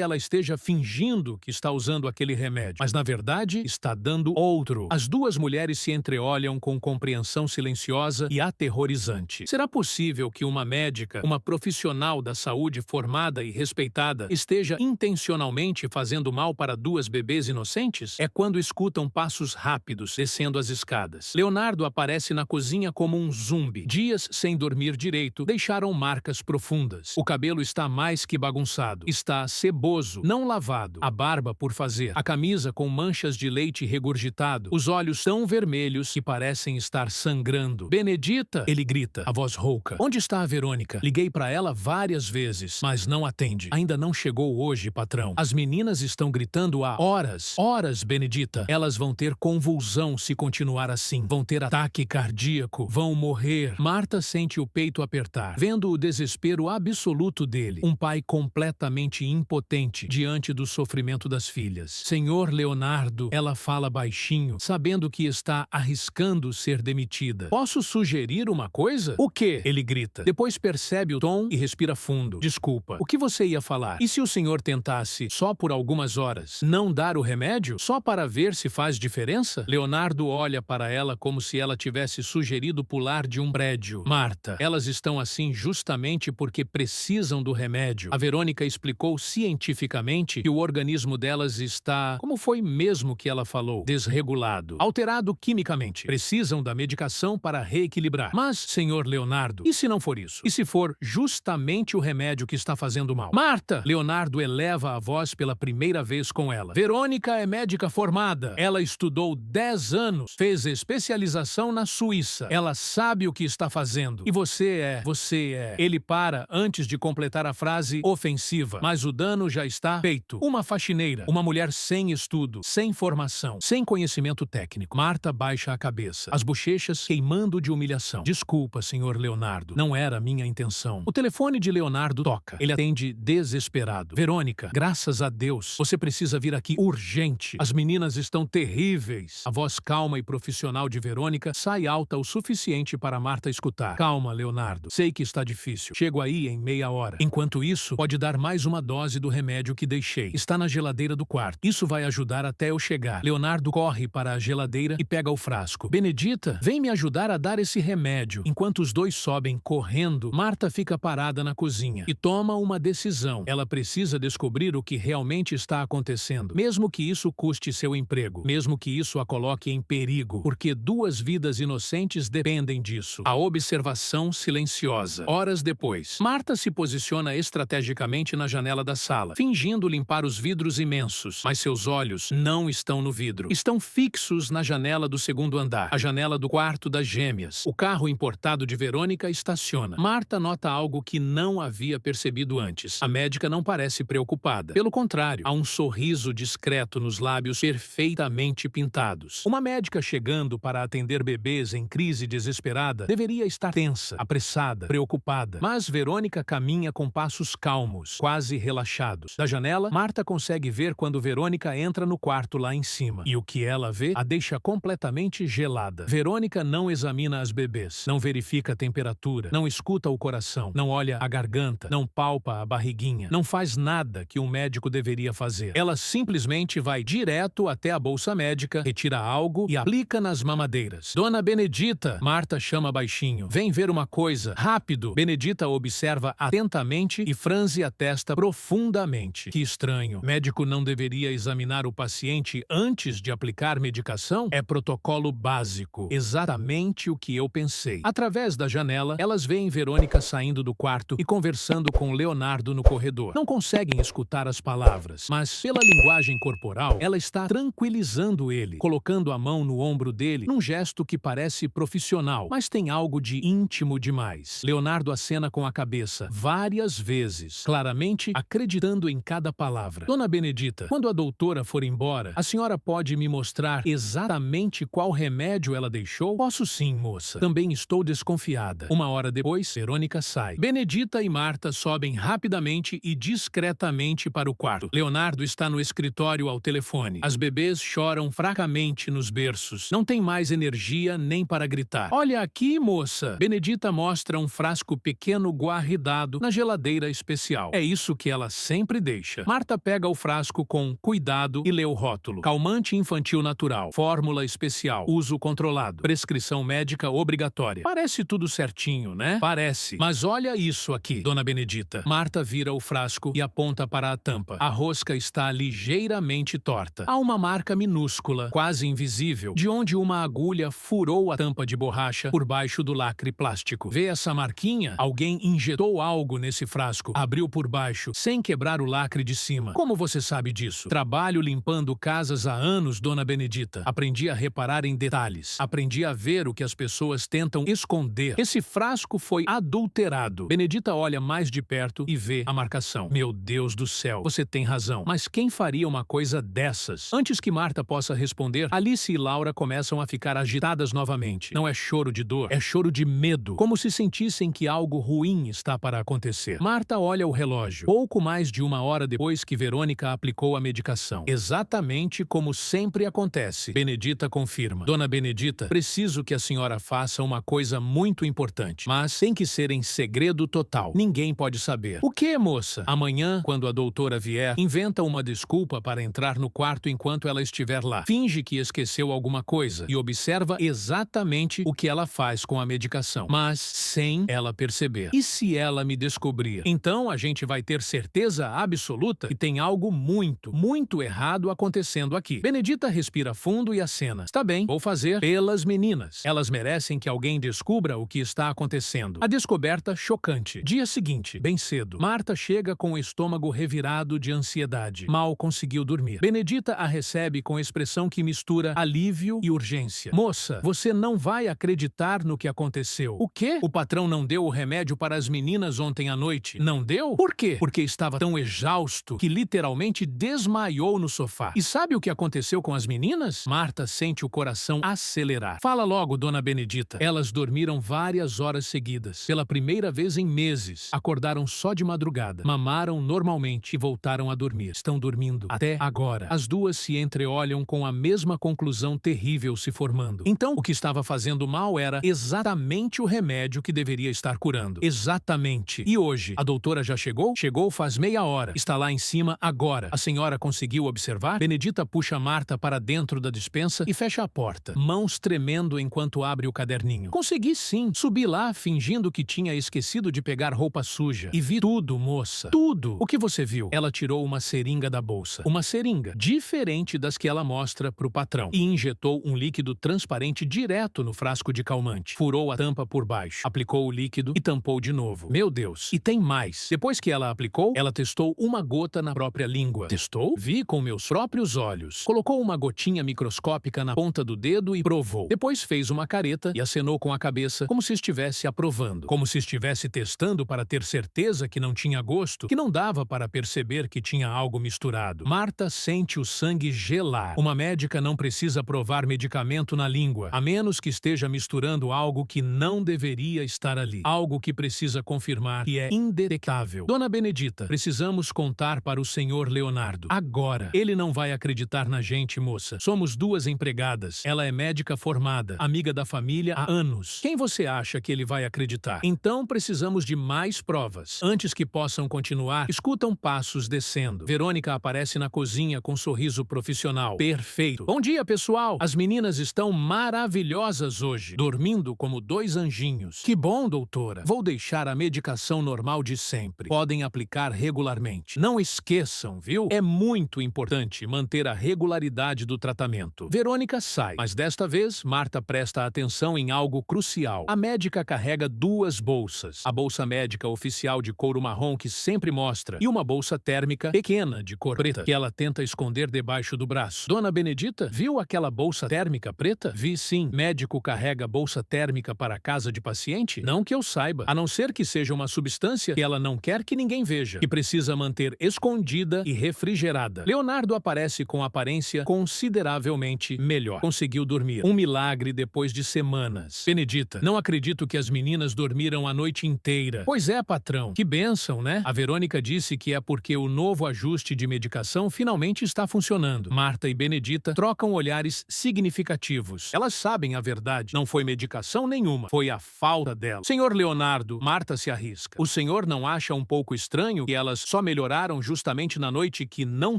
ela esteja fingindo que está usando aquele remédio, mas na verdade está dando outro. As duas mulheres se entreolham com compreensão silenciosa e aterrorizante. Será possível que uma médica, uma profissional da saúde formada e respeitada, esteja intencionalmente fazendo mal para duas bebês inocentes? É quando escutam passos rápidos descendo as escadas. Leonardo aparece na cozinha como um zumbi. Dias sem dormir direito deixaram marcas profundas. O cabelo está mais que bagunçado. Está ceboso, não lavado. A barba por fazer. A camisa com manchas de leite regurgitado. Os olhos tão vermelhos que parecem estar sangrando. Benedita! Ele grita, a voz rouca. Onde está a Verônica? Liguei para ela várias vezes, mas não atende. Ainda não chegou hoje, patrão. As meninas estão gritando há horas. Horas, Benedita. Elas vão ter convulsão se continuar assim. Vão ter ataque cardíaco. Vão morrer. Marta sente o peito apertar, vendo o desespero absoluto dele. Um pai completamente impotente diante do sofrimento das filhas. Senhor Leonardo, ela fala baixinho, sabendo que está arriscando ser demitida. Posso sugerir uma coisa? O quê? Ele grita. Depois percebe o tom e respira fundo. Desculpa, o que você ia falar? E se o senhor tentasse, só por algumas horas, não dar o remédio? Só para ver se faz diferença? Leonardo olha para ela como se ela tivesse sugerido pular de um prédio. Marta, elas estão assim justamente porque precisam do remédio. A Verônica explicou cientificamente que o organismo delas está, como foi mesmo que ela falou, desregulado, alterado quimicamente. Precisam da medicação para reequilibrar. Mas, senhor Leonardo, e se não for isso? E se for justamente o remédio que está fazendo mal? Marta! Leonardo eleva a voz pela primeira vez com ela. Verônica é médica formada. Ela estudou 10 anos, fez especialização na Suíça. Ela sabe o que está fazendo. E você é... Ele para antes de completar a frase ofensiva, mas o dano já está feito. Uma faxineira, uma mulher sem estudo, sem formação, sem conhecimento técnico. Marta baixa a cabeça, as bochechas queimando de humilhação. Desculpa, senhor Leonardo, não era minha intenção. O telefone de Leonardo toca. Ele atende desesperado. Verônica, graças a Deus, você precisa vir aqui urgente. As meninas estão terríveis. A voz calma e profissional de Verônica sai alta o suficiente para Marta escutar. Calma, Leonardo. Sei que está difícil. Chego aí em meia hora. Enquanto isso, pode dar mais uma dose do remédio que deixei. Está na geladeira do quarto. Isso vai ajudar até eu chegar. Leonardo corre para a geladeira e pega o frasco. Benedita, vem me ajudar a dar esse remédio. Enquanto os dois sobem correndo, Marta fica parada na cozinha e toma uma decisão. Ela precisa descobrir o que realmente está acontecendo, mesmo que isso custe seu emprego, mesmo que isso a coloque em perigo, porque duas vidas inocentes dependem disso. A observação silenciosa. Horas depois, Marta se posiciona estrategicamente na janela da sala, fingindo limpar os vidros imensos, mas seus olhos não estão no vidro. Estão fixos na janela do segundo andar, a janela do quarto das gêmeas. O carro importado de Verônica estaciona. Marta nota algo que não havia percebido antes. A médica não parece preocupada. Pelo contrário, há um sorriso discreto nos lábios perfeitamente pintados. Uma médica chegando para atender bebês em crise desesperada deveria estar tensa, apressada, preocupada. Mas Verônica caminha com passos calmos, quase relaxados. Da janela, Marta consegue ver quando Verônica entra no quarto lá em cima. E o que ela vê a deixa completamente gelada. Verônica não examina as bebês, não verifica a temperatura, não escuta o coração, não olha a garganta, não palpa a barriguinha, não faz nada que um médico deveria fazer. Ela simplesmente vai direto até a bolsa médica, retira algo e aplica nas mamadeiras. Dona Benedita, Marta chama baixinho. Vem ver uma coisa, rápido. Benedita observa atentamente e franze a testa profundamente. Que estranho. Médico não deveria examinar o paciente antes de aplicar medicação? É protocolo básico. Exatamente o que eu pensei. Através da janela, elas veem Verônica saindo do quarto e conversando com Leonardo no corredor. Não conseguem escutar as palavras, mas pela linguagem corporal, ela está tranquilizando ele, colocando a mão no ombro dele num gesto que parece profissional, mas tem algo de íntimo demais. Leonardo acena com a cabeça várias vezes, claramente acreditando em cada palavra. Dona Benedita, quando a doutora for embora, a senhora pode me mostrar exatamente qual remédio ela deixou? Posso sim, moça. Também estou desconfiada. Uma hora depois, Verônica sai. Benedita e Marta sobem rapidamente e discretamente para o quarto. Leonardo está no escritório ao telefone. As bebês choram fracamente nos berços. Não tem mais energia nem para gritar. Olha aqui, moça. Benedita mostra um frasco pequeno guarridado na geladeira especial. É isso que ela sempre deixa. Marta pega o frasco com cuidado e lê o rótulo. Calmante infantil natural. Fórmula especial. Uso controlado. Prescrição médica obrigatória. Parece tudo certinho, né? Parece. Mas olha isso aqui, dona Benedita. Marta vira o frasco e aponta para a tampa. A rosca está ligeiramente torta. Há uma marca minúscula, quase invisível, de onde uma agulha furou a tampa de borracha por baixo do lacre plástico. Vê essa marquinha? Alguém injetou algo nesse frasco, abriu por baixo, sem quebrar o lacre de cima. Como você sabe disso? Trabalho limpando casas há anos, dona Benedita. Aprendi a reparar em detalhes. Aprendi a ver o que as pessoas tentam esconder. Esse frasco foi adulterado. Benedita olha mais de perto e vê a marcação. Meu Deus do céu, você tem razão. Mas quem faria uma coisa dessas? Antes que Marta possa responder, Alice e Laura começam a ficar agitadas novamente. Não é choro de dor, é choro de medo, como se sentissem que algo ruim está para acontecer. Marta olha o relógio. Pouco mais de uma hora depois que Verônica aplicou a medicação. Exatamente como sempre acontece. Benedita confirma. Dona Benedita, preciso que a senhora faça uma coisa muito importante, mas tem que ser em segredo total. Ninguém pode saber. O que, moça? Amanhã, quando a doutora vier, inventa uma desculpa para entrar no quarto enquanto ela estiver lá. Finge que esqueceu alguma coisa e observa exatamente o que ela faz com a medicação, mas sem ela perceber. E se ela me descobrir? Então a gente vai ter certeza absoluta que tem algo muito errado acontecendo aqui. Benedita respira fundo e acena. Está bem, vou fazer pelas meninas. Elas merecem que alguém descubra o que está acontecendo. A descoberta chocante. Dia seguinte, bem cedo, Marta chega com o estômago revirado de ansiedade. Mal conseguiu dormir. Benedita a recebe com expressão que mistura alívio e urgência. Moça, você não vai acreditar no que aconteceu. O quê? O patrão não deu o remédio para as meninas ontem à noite. Não deu? Por quê? Porque estava tão exausto que literalmente desmaiou no sofá. E sabe o que aconteceu com as meninas? Marta sente o coração acelerar. Fala logo, dona Benedita. Elas dormiram várias horas seguidas. Pela primeira vez em meses. Acordaram só de madrugada. Mamaram normalmente e voltaram a dormir. Estão dormindo até agora. As duas se entreolham com a mesma conclusão terrível se formando. Então, o que estava fazendo mal era exatamente o remédio que deveria estar curando. Exatamente. E hoje, a doutora já chegou? Chegou faz meia hora. Está lá em cima agora. A senhora conseguiu observar? Benedita puxa Marta para dentro da despensa e fecha a porta, mãos tremendo enquanto abre o caderninho. Consegui sim. Subi lá fingindo que tinha esquecido de pegar roupa suja. E vi tudo, moça. Tudo. O que você viu? Ela tirou uma seringa da bolsa. Uma seringa, diferente das que ela mostra pro patrão. E injetou um líquido transparente direto no frasco de calmante. Furou a tampa por baixo. Aplicou o líquido e tampou de novo. Meu Deus. E tem mais. Depois que ela aplicou, ela testou uma gota na própria língua. Testou? Vi com meus próprios olhos. Colocou uma gotinha microscópica na ponta do dedo e provou. Depois fez uma careta e acenou com a cabeça como se estivesse aprovando. Como se estivesse testando para ter certeza que não tinha gosto, que não dava para perceber que tinha algo misturado. Marta sente o sangue gelar. Uma médica não precisa provar medicamento na língua, a menos que esteja misturando algo que não deveria estar ali. Algo que precisa confirmar que é indetectável. Dona Benedita, precisamos contar para o senhor Leonardo. Agora. Ele não vai acreditar na gente, moça. Somos duas empregadas. Ela é médica formada, amiga da família há anos. Quem você acha que ele vai acreditar? Então precisamos de mais provas. Antes que possam continuar, escutam passos descendo. Verônica aparece na cozinha com um sorriso profissional. Perfeito. Bom dia, pessoal. As meninas estão maravilhosas hoje, dormindo como dois anjinhos. Que bom, doutora. Vou deixar a medicação normal de sempre. Podem aplicar regularmente. Não esqueçam, viu? É muito importante manter a regularidade do tratamento. Verônica sai, mas desta vez, Marta presta atenção em algo crucial. A médica carrega duas bolsas. A bolsa médica oficial de couro marrom que sempre mostra e uma bolsa térmica pequena de cor preta que ela tenta esconder debaixo do braço. Dona Benedita, viu aquela bolsa térmica preta? Vi sim. Médico carrega bolsa térmica para a casa de paciente? Não que eu saiba, a não ser que seja uma substância que ela não quer que ninguém veja, que precisa manter escondida e refrigerada. Leonardo aparece mantinha-se com aparência consideravelmente melhor. Conseguiu dormir. Um milagre depois de semanas. Benedita, não acredito que as meninas dormiram a noite inteira. Pois é, patrão. Que bênção, né? A Verônica disse que é porque o novo ajuste de medicação finalmente está funcionando. Marta e Benedita trocam olhares significativos. Elas sabem a verdade. Não foi medicação nenhuma. Foi a falta dela. Senhor Leonardo, Marta se arrisca. O senhor não acha um pouco estranho que elas só melhoraram justamente na noite que não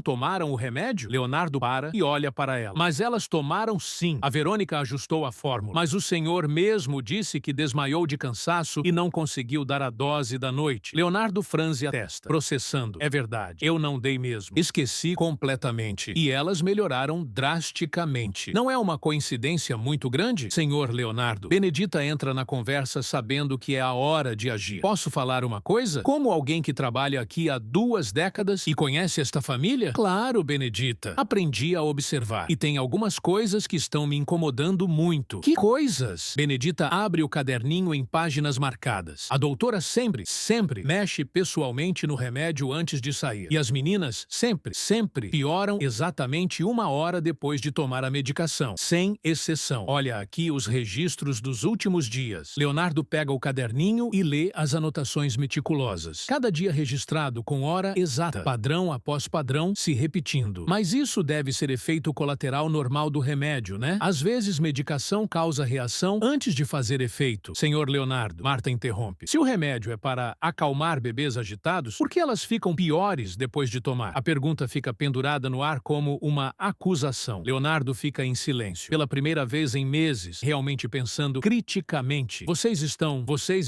tomaram o remédio? Leonardo para e olha para ela. Mas elas tomaram sim. A Verônica ajustou a fórmula. Mas o senhor mesmo disse que desmaiou de cansaço e não conseguiu dar a dose da noite. Leonardo franze a testa, processando. É verdade, eu não dei mesmo. Esqueci completamente. E elas melhoraram drasticamente. Não é uma coincidência muito grande, senhor Leonardo? Benedita entra na conversa sabendo que é a hora de agir. Posso falar uma coisa? Como alguém que trabalha aqui há 2 décadas e conhece esta família? Claro, Benedita. Aprendi a observar. E tem algumas coisas que estão me incomodando muito. Que coisas? Benedita abre o caderninho em páginas marcadas. A doutora sempre mexe pessoalmente no remédio antes de sair. E as meninas sempre pioram exatamente 1 hora depois de tomar a medicação. Sem exceção. Olha aqui os registros dos últimos dias. Leonardo pega o caderninho e lê as anotações meticulosas. Cada dia registrado com hora exata, padrão após padrão, se repetindo. Mas isso deve ser efeito colateral normal do remédio, né? Às vezes, medicação causa reação antes de fazer efeito. Senhor Leonardo, Marta interrompe. Se o remédio é para acalmar bebês agitados, por que elas ficam piores depois de tomar? A pergunta fica pendurada no ar como uma acusação. Leonardo fica em silêncio. Pela primeira vez em meses, realmente pensando criticamente. Vocês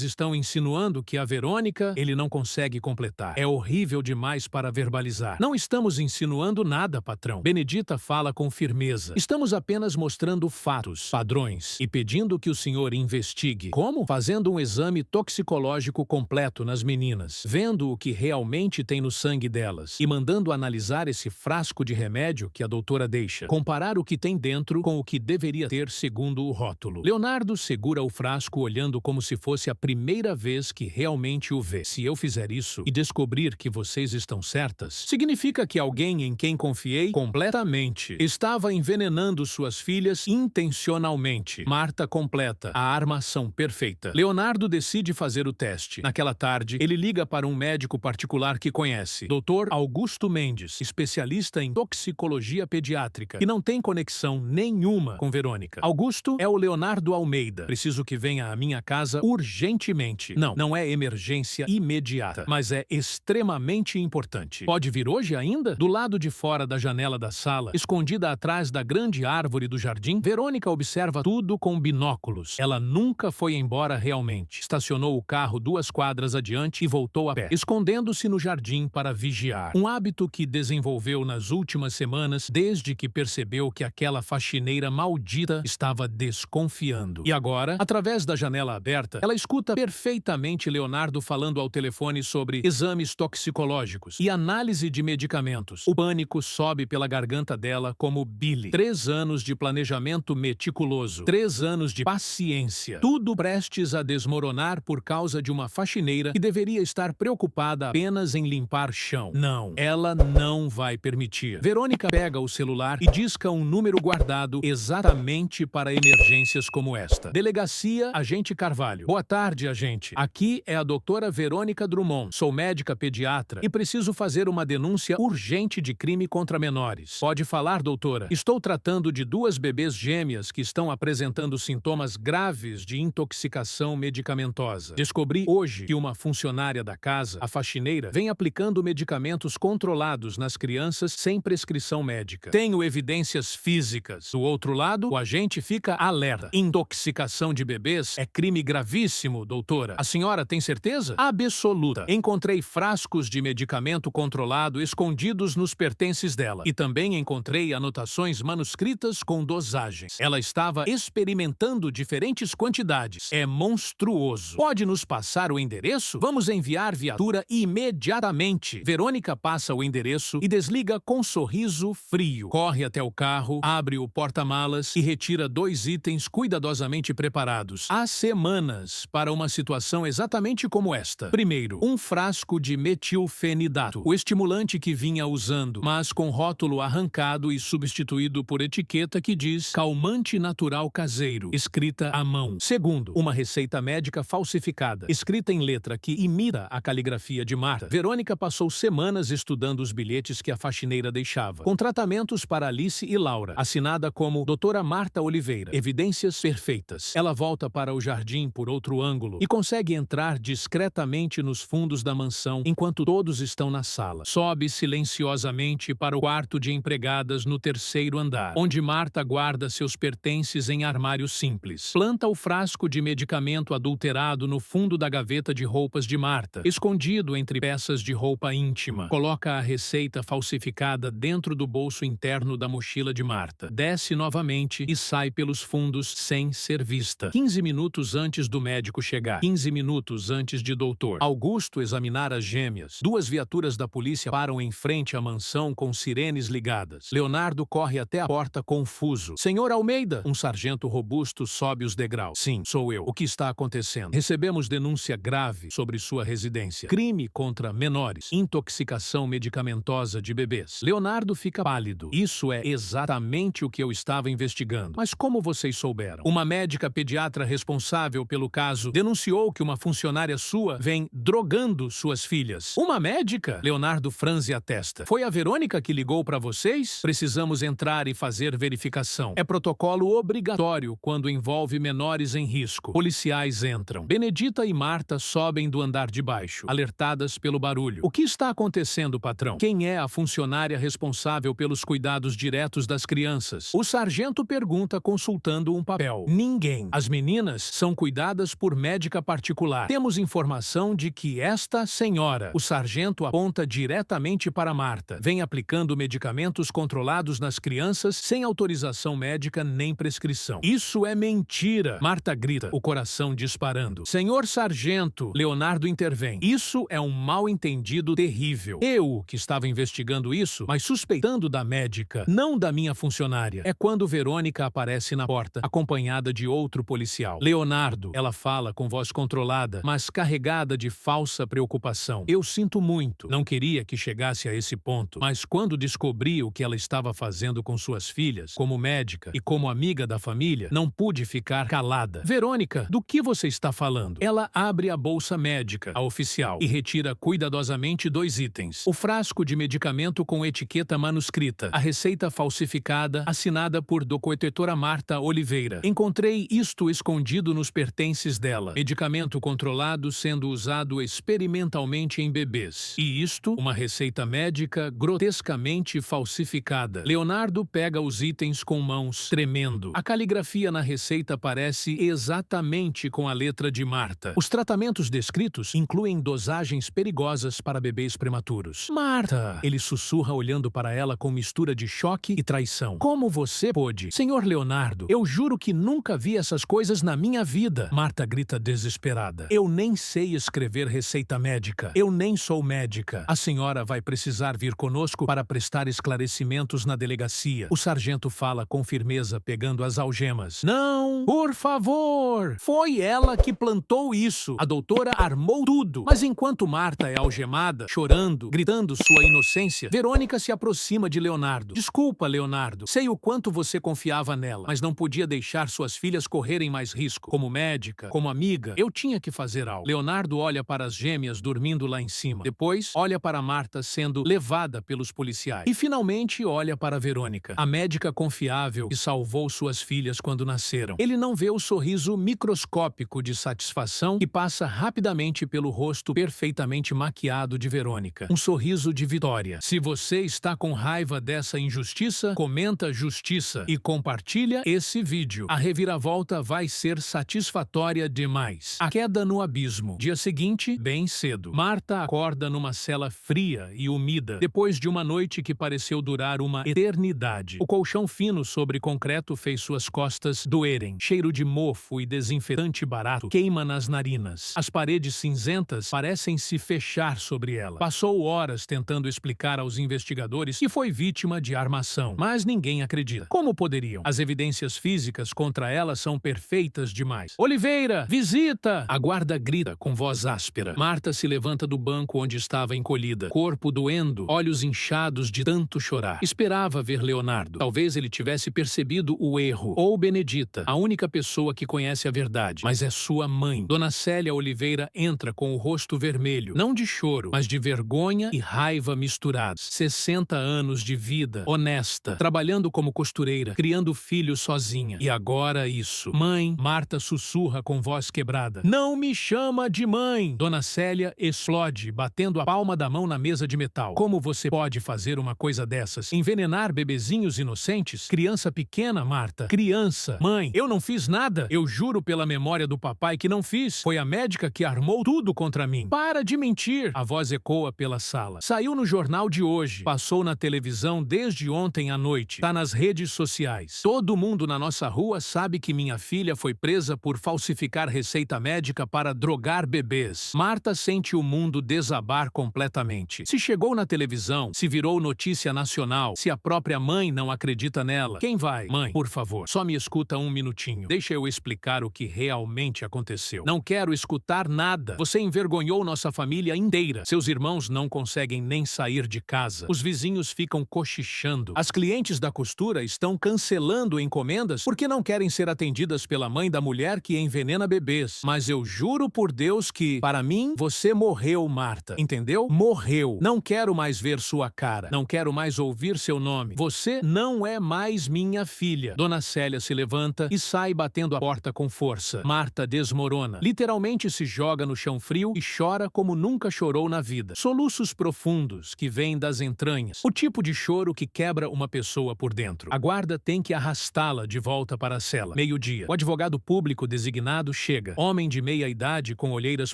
estão insinuando que a Verônica, ele não consegue completar. É horrível demais para verbalizar. Não estamos insinuando nada, patrão. Benedita fala com firmeza. Estamos apenas mostrando fatos, padrões, e pedindo que o senhor investigue. Como? Fazendo um exame toxicológico completo nas meninas, vendo o que realmente tem no sangue delas e mandando analisar esse frasco de remédio que a doutora deixa. Comparar o que tem dentro com o que deveria ter segundo o rótulo. Leonardo segura o frasco olhando como se fosse a primeira vez que realmente o vê. Se eu fizer isso e descobrir que vocês estão certas, significa que alguém em quem confiei completamente estava envenenando suas filhas intencionalmente. Marta completa a armação perfeita. Leonardo decide fazer o teste. Naquela tarde, ele liga para um médico particular que conhece, Dr. Augusto Mendes, especialista em toxicologia pediátrica, que não tem conexão nenhuma com Verônica. Augusto é o Leonardo Almeida. Preciso que venha à minha casa urgentemente. Não é emergência imediata, mas é extremamente importante. Pode vir hoje ainda? Do lado de fora da janela da sala, escondida atrás da grande árvore do jardim, Verônica observa tudo com binóculos. Ela nunca foi embora realmente. Estacionou o carro 2 quadras adiante e voltou a pé, escondendo-se no jardim para vigiar. Um hábito que desenvolveu nas últimas semanas, desde que percebeu que aquela faxineira maldita estava desconfiando. E agora, através da janela aberta, ela escuta perfeitamente Leonardo falando ao telefone sobre exames toxicológicos e análise de medicamentos. O pânico sobe pela garganta dela como bile. 3 anos de planejamento meticuloso. 3 anos de paciência. Tudo prestes a desmoronar por causa de uma faxineira que deveria estar preocupada apenas em limpar chão. Não, ela não vai permitir. Verônica pega o celular e disca um número guardado exatamente para emergências como esta. Delegacia Agente Carvalho. Boa tarde, agente. Aqui é a doutora Verônica Drummond. Sou médica pediatra e preciso fazer uma denúncia urgente de crime contra menores. Pode falar, doutora. Estou tratando de 2 bebês gêmeas que estão apresentando sintomas graves de intoxicação medicamentosa. Descobri hoje que uma funcionária da casa, a faxineira, vem aplicando medicamentos controlados nas crianças sem prescrição médica. Tenho evidências físicas. Do outro lado, o agente fica alerta. Intoxicação de bebês é crime gravíssimo, doutora. A senhora tem certeza? Absoluta. Encontrei frascos de medicamento controlado escondidos nos pertences dela. E também encontrei anotações manuscritas com dosagens. Ela estava experimentando diferentes quantidades. É monstruoso. Pode nos passar o endereço? Vamos enviar viatura imediatamente. Verônica passa o endereço e desliga com sorriso frio. Corre até o carro, abre o porta-malas e retira 2 itens cuidadosamente preparados há semanas para uma situação exatamente como esta. Primeiro, um frasco de metilfenidato, o estimulante que vinha usando, mas com rótulo arrancado e substituído por etiqueta que diz calmante natural caseiro, escrita à mão. Segundo, uma receita médica falsificada, escrita em letra que imita a caligrafia de Marta. Verônica passou semanas estudando os bilhetes que a faxineira deixava, com tratamentos para Alice e Laura, assinada como Doutora Marta Oliveira. Evidências perfeitas. Ela volta para o jardim por outro ângulo e consegue entrar discretamente nos fundos da mansão enquanto todos estão na sala. Sobe silenciosamente para o quarto de empregadas no terceiro andar, onde Marta guarda seus pertences em armário simples. Planta o frasco de medicamento adulterado no fundo da gaveta de roupas de Marta, escondido entre peças de roupa íntima. Coloca a receita falsificada dentro do bolso interno da mochila de Marta. Desce novamente e sai pelos fundos sem ser vista. 15 minutos antes do médico chegar. 15 minutos antes de Dr. Augusto examinar as gêmeas. Duas viaturas da polícia param em frente à mansão com sirenes ligadas. Leonardo corre até a porta confuso. Senhor Almeida! Um sargento robusto sobe os degraus. Sim, sou eu. O que está acontecendo? Recebemos denúncia grave sobre sua residência. Crime contra menores. Intoxicação medicamentosa de bebês. Leonardo fica pálido. Isso é exatamente o que eu estava investigando. Mas como vocês souberam? Uma médica pediatra responsável pelo caso denunciou que uma funcionária sua vem drogando suas filhas. Uma médica? Leonardo franze a testa. Foi a Verônica que ligou para vocês? Precisamos entrar e fazer verificação. É protocolo obrigatório quando envolve menores em risco. Policiais entram. Benedita e Marta sobem do andar de baixo, alertadas pelo barulho. O que está acontecendo, patrão? Quem é a funcionária responsável pelos cuidados diretos das crianças? O sargento pergunta consultando um papel. Ninguém. As meninas são cuidadas por médica particular. Temos informação de que esta senhora, o sargento aponta diretamente para Marta, vem aplicando medicamentos controlados nas crianças sem autorização médica nem prescrição. Isso é mentira! Marta grita, o coração disparando. Senhor sargento, Leonardo intervém. Isso é um mal-entendido terrível. Eu, que estava investigando isso, mas suspeitando da médica, não da minha funcionária. É quando Verônica aparece na porta, acompanhada de outro policial. Leonardo, ela fala com voz controlada, mas carregada de falsa preocupação. Eu sinto muito. Não queria que chegasse a esse ponto, mas quando descobri o que ela estava fazendo com suas filhas, como médica e como amiga da família, não pude ficar calada. Verônica, do que você está falando? Ela abre a bolsa médica, a oficial, e retira cuidadosamente 2 itens. O frasco de medicamento com etiqueta manuscrita, a receita falsificada, assinada por Doutora Marta Oliveira. Encontrei isto escondido nos pertences dela. Medicamento controlado sendo usado experimentalmente em bebês. E isto, uma receita médica grotescamente falsificada. Leonardo pega os itens com mãos, tremendo. A caligrafia na receita parece exatamente com a letra de Marta. Os tratamentos descritos incluem dosagens perigosas para bebês prematuros. Marta! Ele sussurra olhando para ela com mistura de choque e traição. Como você pôde? Senhor Leonardo, eu juro que nunca vi essas coisas na minha vida. Marta grita desesperada. Eu nem sei escrever receita médica. Eu nem sou médica. A senhora vai precisar vir conosco para prestar esclarecimentos na delegacia. O sargento fala com firmeza, pegando as algemas. Não! Por favor! Foi ela que plantou isso. A doutora armou tudo. Mas enquanto Marta é algemada, chorando, gritando sua inocência, Verônica se aproxima de Leonardo. Desculpa, Leonardo. Sei o quanto você confiava nela, mas não podia deixar suas filhas correrem mais risco. Como médica, como amiga, eu tinha que fazer algo. Leonardo olha para as gêmeas dormindo lá em cima. Depois, olha para Marta sendo levada pelos policiais. E finalmente olha para Verônica, a médica confiável que salvou suas filhas quando nasceram. Ele não vê o sorriso microscópico de satisfação que passa rapidamente pelo rosto perfeitamente maquiado de Verônica. Um sorriso de vitória. Se você está com raiva dessa injustiça, comenta justiça e compartilha esse vídeo. A reviravolta vai ser satisfatória demais. A queda no abismo. Dia seguinte, bem cedo. Marta acorda numa cela fria e úmida, depois de uma noite que pareceu durar uma eternidade. O colchão fino sobre concreto fez suas costas doerem. Cheiro de mofo e desinfetante barato queima nas narinas. As paredes cinzentas parecem se fechar sobre ela. Passou horas tentando explicar aos investigadores que foi vítima de armação, mas ninguém acredita. Como poderiam? As evidências físicas contra ela são perfeitas demais. Oliveira, visita! A guarda grita com voz áspera. Marta se levanta do banco onde estava encolhida, corpo doendo, olhos inchados dedos de tanto chorar. Esperava ver Leonardo. Talvez ele tivesse percebido o erro. Ou Benedita, a única pessoa que conhece a verdade. Mas é sua mãe. Dona Célia Oliveira entra com o rosto vermelho. Não de choro, mas de vergonha e raiva misturados. 60 anos de vida, honesta, trabalhando como costureira, criando filhos sozinha. E agora isso. Mãe, Marta sussurra com voz quebrada. Não me chama de mãe! Dona Célia explode, batendo a palma da mão na mesa de metal. Como você pode fazer uma coisa dessas? Envenenar bebezinhos inocentes? Criança pequena, Marta. Criança. Mãe, eu não fiz nada. Eu juro pela memória do papai que não fiz. Foi a médica que armou tudo contra mim. Para de mentir! A voz ecoa pela sala. Saiu no jornal de hoje. Passou na televisão desde ontem à noite. Tá nas redes sociais. Todo mundo na nossa rua sabe que minha filha foi presa por falsificar receita médica para drogar bebês. Marta sente o mundo desabar completamente. Se chegou na televisão, se virou notícia nacional, se a própria mãe não acredita nela, quem vai? Mãe, por favor, só me escuta um minutinho. Deixa eu explicar o que realmente aconteceu. Não quero escutar nada. Você envergonhou nossa família inteira. Seus irmãos não conseguem nem sair de casa. Os vizinhos ficam cochichando. As clientes da costura estão cancelando encomendas porque não querem ser atendidas pela mãe da mulher que envenena bebês. Mas eu juro por Deus que, para mim, você morreu, Marta. Entendeu? Morreu. Não quero mais ver sua cara. Não quero mais ouvir seu nome. Você não é mais minha filha. Dona Célia se levanta e sai batendo a porta com força. Marta desmorona. Literalmente se joga no chão frio e chora como nunca chorou na vida. Soluços profundos que vêm das entranhas. O tipo de choro que quebra uma pessoa por dentro. A guarda tem que arrastá-la de volta para a cela. Meio-dia. O advogado público designado chega. Homem de meia-idade com olheiras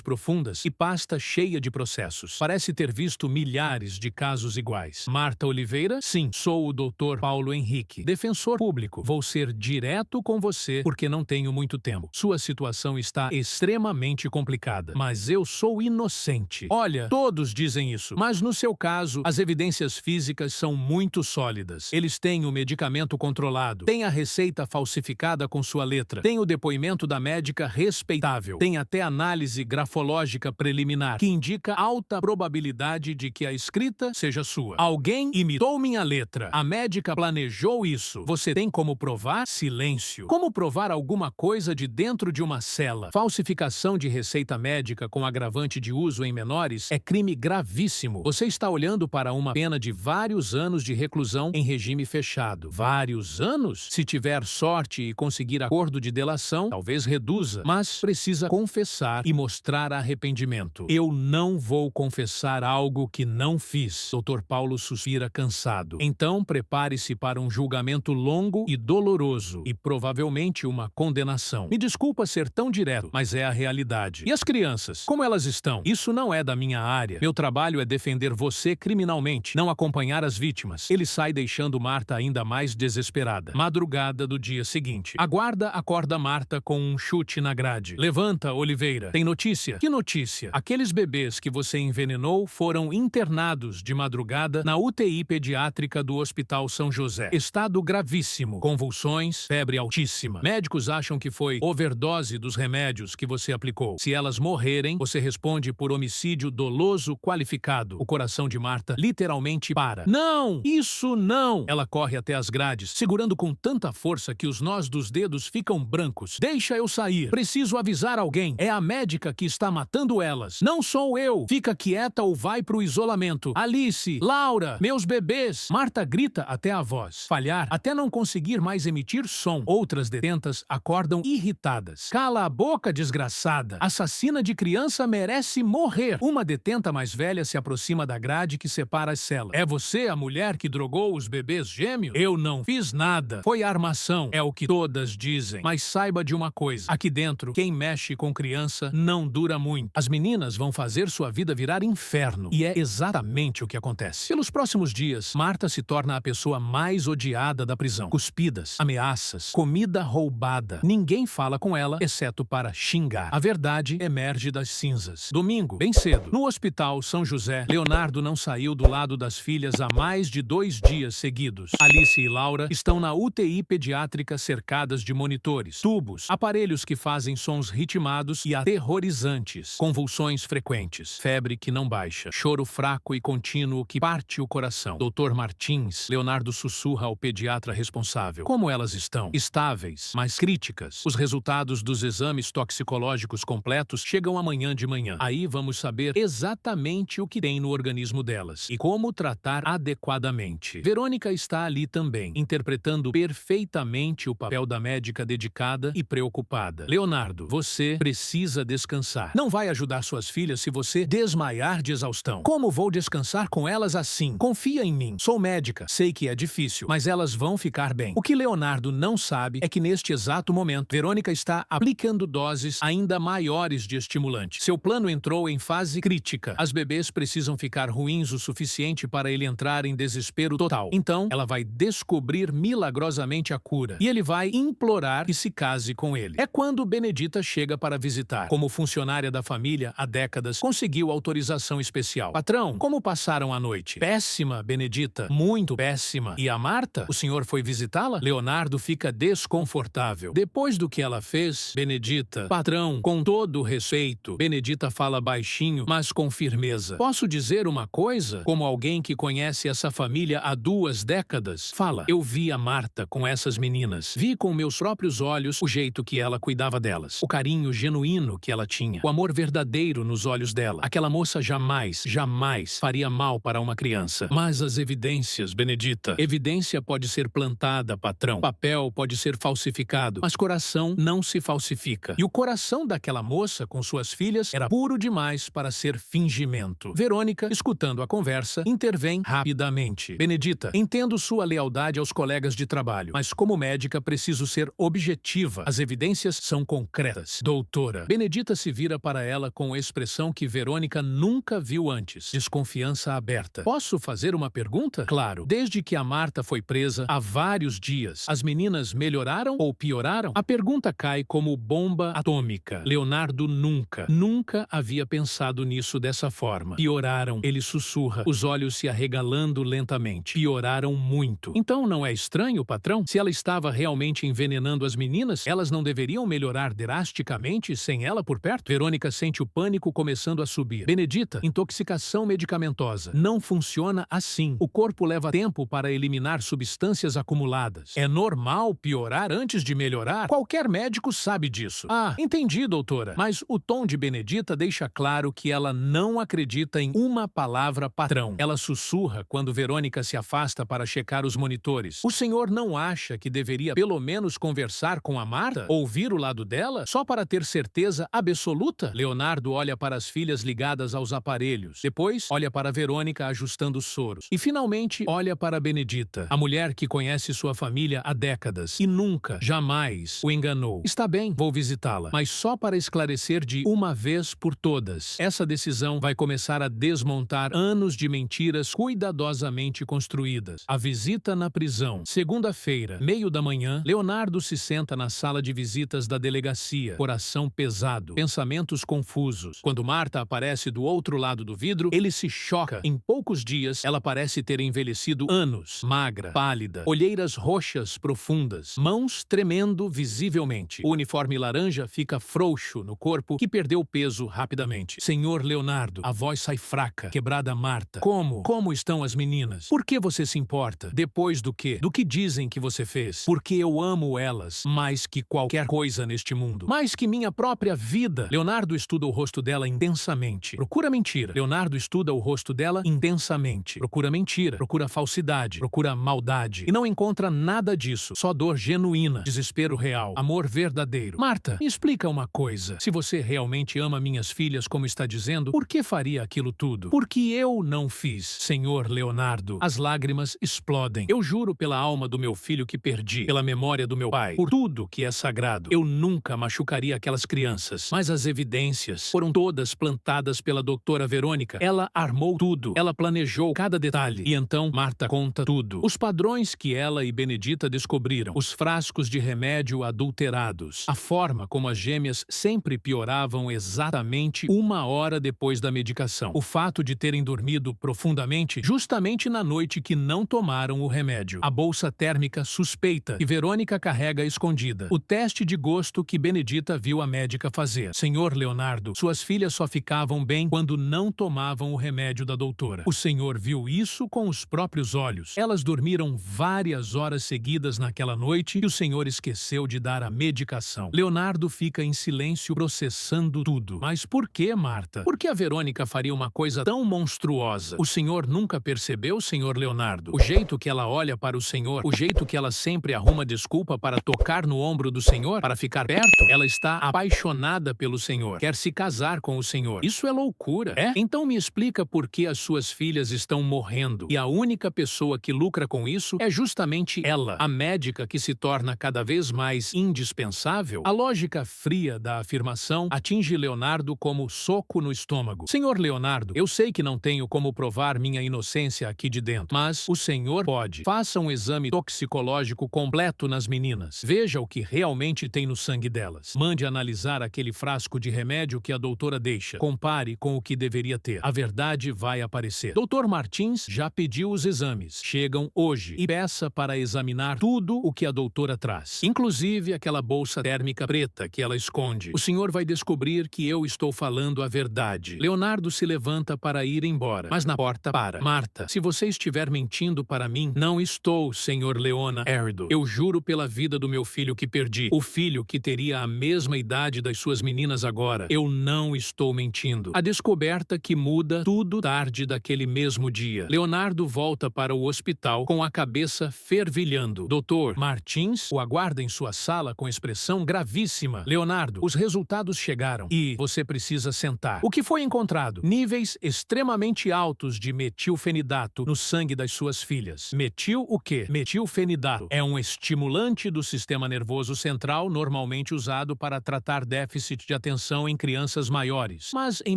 profundas e pasta cheia de processos. Parece ter visto milhares de casos iguais. Marta Oliveira? Sim, sou o Dr. Paulo Henrique, defensor público. Vou ser direto com você porque não tenho muito tempo. Sua situação está extremamente complicada, mas eu sou inocente. Olha, todos dizem isso, mas no seu caso, as evidências físicas são muito sólidas. Eles têm o medicamento controlado, têm a receita falsificada com sua letra, têm o depoimento da médica respeitável, tem até análise grafológica preliminar, que indica alta probabilidade de que a escrita seja sua. Alguém imitou minha letra. A médica planejou isso. Você tem como provar? Silêncio. Como provar alguma coisa de dentro de uma cela? Falsificação de receita médica com agravante de uso em menores é crime gravíssimo. Você está olhando para uma pena de vários anos de reclusão em regime fechado. Vários anos? Se tiver sorte e conseguir acordo de delação, talvez reduza, mas precisa confessar e mostrar arrependimento. Eu não vou confessar algo que não fiz. Dr. Paulo suspira cansado. Então prepare-se para um julgamento longo e doloroso e provavelmente uma condenação. Me desculpa ser tão direto, mas é a realidade. E as crianças? Como elas estão? Isso não é da minha área. Meu trabalho é defender você criminalmente, não acompanhar as vítimas. Ele sai deixando Marta ainda mais desesperada. Madrugada do dia seguinte. A guarda acorda Marta com um chute na grade. Levanta, Oliveira. Tem notícia? Que notícia? Aqueles bebês que você envenenou foram internados de madrugada na UTI pediátrica do Hospital São José. Estado gravíssimo. Convulsões, febre altíssima. Médicos acham que foi overdose dos remédios que você aplicou. Se elas morrerem, você responde por homicídio doloso qualificado. O coração de Marta literalmente para. Não! Isso não! Ela corre até as grades, segurando com tanta força que os nós dos dedos ficam brancos. Deixa eu sair. Preciso avisar alguém. É a médica que está matando elas. Não sou eu. Fica quieta ou vai pro isolamento. Alice, Laura, meus bebês. Marta grita até a voz falhar, até não conseguir mais emitir som. Outras detentas acordam irritadas. Cala a boca, desgraçada. Assassina de criança merece morrer. Uma detenta mais velha se aproxima da grade que separa as celas. É você a mulher que drogou os bebês gêmeos? Eu não fiz nada. Foi armação. É o que todas dizem. Mas saiba de uma coisa. Aqui dentro, quem mexe com criança não dura muito. As meninas vão fazer sua vida virar inferno. E é exatamente o que acontece. Pelos próximos dias, Marta se torna a pessoa mais odiada da prisão. Cuspidas, ameaças, comida roubada. Ninguém fala com ela, exceto para xingar. A verdade emerge das cinzas. Domingo, bem cedo, no Hospital São José, Leonardo não saiu do lado das filhas há mais de 2 dias seguidos. Alice e Laura estão na UTI pediátrica cercadas de monitores, tubos, aparelhos que fazem sons ritmados e aterrorizantes, convulsões frequentes, febre que não baixa, choro fraco e contínuo que parte parte o coração. Dr. Martins, Leonardo sussurra ao pediatra responsável. Como elas estão? Estáveis, mas críticas. Os resultados dos exames toxicológicos completos chegam amanhã de manhã. Aí vamos saber exatamente o que tem no organismo delas e como tratar adequadamente. Verônica está ali também, interpretando perfeitamente o papel da médica dedicada e preocupada. Leonardo, você precisa descansar. Não vai ajudar suas filhas se você desmaiar de exaustão. Como vou descansar com elas assim? Confia em mim. Sou médica. Sei que é difícil, mas elas vão ficar bem. O que Leonardo não sabe é que neste exato momento, Verônica está aplicando doses ainda maiores de estimulante. Seu plano entrou em fase crítica. As bebês precisam ficar ruins o suficiente para ele entrar em desespero total. Então, ela vai descobrir milagrosamente a cura. E ele vai implorar que se case com ele. É quando Benedita chega para visitar. Como funcionária da família há décadas, conseguiu autorização especial. Patrão, como passaram a noite? Péssima, Benedita. Muito péssima. E a Marta? O senhor foi visitá-la? Leonardo fica desconfortável. Depois do que ela fez, Benedita... Patrão, com todo o respeito, Benedita fala baixinho, mas com firmeza. Posso dizer uma coisa? Como alguém que conhece essa família há 2 décadas? Fala. Eu vi a Marta com essas meninas. Vi com meus próprios olhos o jeito que ela cuidava delas. O carinho genuíno que ela tinha. O amor verdadeiro nos olhos dela. Aquela moça jamais faria mal para uma criança. Mas as evidências, Benedita. Evidência pode ser plantada, patrão. Papel pode ser falsificado. Mas coração não se falsifica. E o coração daquela moça com suas filhas era puro demais para ser fingimento. Verônica, escutando a conversa, intervém rapidamente. Benedita, entendo sua lealdade aos colegas de trabalho, mas como médica preciso ser objetiva. As evidências são concretas. Doutora. Benedita se vira para ela com expressão que Verônica nunca viu antes. Desconfiança aberta. Posso fazer uma pergunta? Claro. Desde que a Marta foi presa, há vários dias, as meninas melhoraram ou pioraram? A pergunta cai como bomba atômica. Leonardo nunca havia pensado nisso dessa forma. Pioraram. Ele sussurra, os olhos se arregalando lentamente. Pioraram muito. Então não é estranho, patrão? Se ela estava realmente envenenando as meninas, elas não deveriam melhorar drasticamente sem ela por perto? Verônica sente o pânico começando a subir. Benedita, intoxicação medicamentosa. Não funciona assim. O corpo leva tempo para eliminar substâncias acumuladas. É normal piorar antes de melhorar? Qualquer médico sabe disso. Ah, entendi, doutora. Mas o tom de Benedita deixa claro que ela não acredita em uma palavra patrão. Ela sussurra quando Verônica se afasta para checar os monitores. O senhor não acha que deveria pelo menos conversar com a Marta? Ouvir o lado dela? Só para ter certeza absoluta? Leonardo olha para as filhas ligadas aos aparelhos. Depois, olha para Verônica ajustando os soros. E finalmente, olha para Benedita, a mulher que conhece sua família há décadas e nunca, jamais o enganou. Está bem, vou visitá-la, mas só para esclarecer de uma vez por todas. Essa decisão vai começar a desmontar anos de mentiras cuidadosamente construídas. A visita na prisão. Segunda-feira, meio da manhã, Leonardo se senta na sala de visitas da delegacia. Coração pesado, pensamentos confusos. Quando Marta aparece do outro lado do vidro, ele se choca. Em poucos dias, ela parece ter envelhecido anos. Magra, pálida, olheiras roxas profundas, mãos tremendo visivelmente. O uniforme laranja fica frouxo no corpo, que perdeu peso rapidamente. Senhor Leonardo, a voz sai fraca, quebrada Marta. Como estão as meninas? Por que você se importa? Depois do quê? Do que dizem que você fez? Porque eu amo elas mais que qualquer coisa neste mundo. Mais que minha própria vida. Leonardo estuda o rosto dela intensamente. Procura mentira. Leonardo estuda o rosto dela intensamente. Procura mentira. Procura falsidade. Procura maldade. E não encontra nada disso. Só dor genuína. Desespero real. Amor verdadeiro. Marta, me explica uma coisa. Se você realmente ama minhas filhas como está dizendo, por que faria aquilo tudo? Porque eu não fiz, senhor Leonardo. As lágrimas explodem. Eu juro pela alma do meu filho que perdi, pela memória do meu pai, por tudo que é sagrado. Eu nunca machucaria aquelas crianças. Mas as evidências foram todas plantadas pela doutora Verônica. Ela armou tudo. Ela planejou cada detalhe. E então Marta conta tudo. Os padrões que ela e Benedita descobriram. Os frascos de remédio adulterados. A forma como as gêmeas sempre pioravam exatamente 1 hora depois da medicação. O fato de terem dormido profundamente justamente na noite que não tomaram o remédio. A bolsa térmica suspeita que Verônica carrega escondida. O teste de gosto que Benedita viu a médica fazer. Senhor Leonardo, suas filhas só ficavam bem quando não tomavam o remédio da doutora. O senhor senhor viu isso com os próprios olhos. Elas dormiram várias horas seguidas naquela noite e o senhor esqueceu de dar a medicação. Leonardo fica em silêncio processando tudo. Mas por que, Marta? Por que a Verônica faria uma coisa tão monstruosa? O senhor nunca percebeu, senhor Leonardo? O jeito que ela olha para o senhor, o jeito que ela sempre arruma desculpa para tocar no ombro do senhor, para ficar perto? Ela está apaixonada pelo senhor, quer se casar com o senhor. Isso é loucura, é? Então me explica por que as suas filhas estão morrendo e a única pessoa que lucra com isso é justamente ela, a médica que se torna cada vez mais indispensável? A lógica fria da afirmação atinge Leonardo como soco no estômago. Senhor Leonardo, eu sei que não tenho como provar minha inocência aqui de dentro, mas o senhor pode. Faça um exame toxicológico completo nas meninas. Veja o que realmente tem no sangue delas. Mande analisar aquele frasco de remédio que a doutora deixa. Compare com o que deveria ter. A verdade vai aparecer. Dr. Martins já pediu os exames. Chegam hoje e peça para examinar tudo o que a doutora traz, inclusive aquela bolsa térmica preta que ela esconde. O senhor vai descobrir que eu estou falando a verdade. Leonardo se levanta para ir embora, mas na porta para. Marta, se você estiver mentindo para mim, não estou, senhor Leona Erido. Eu juro pela vida do meu filho que perdi. O filho que teria a mesma idade das suas meninas agora. Eu não estou mentindo. A descoberta que muda tudo tarde daquele mesmo dia. Leonardo volta para o hospital com a cabeça fervilhando. Doutor Martins o aguarda em sua sala com expressão gravíssima. Leonardo, os resultados chegaram e você precisa sentar. O que foi encontrado? Níveis extremamente altos de metilfenidato no sangue das suas filhas. Metil o quê? Metilfenidato é um estimulante do sistema nervoso central normalmente usado para tratar déficit de atenção em crianças maiores, mas em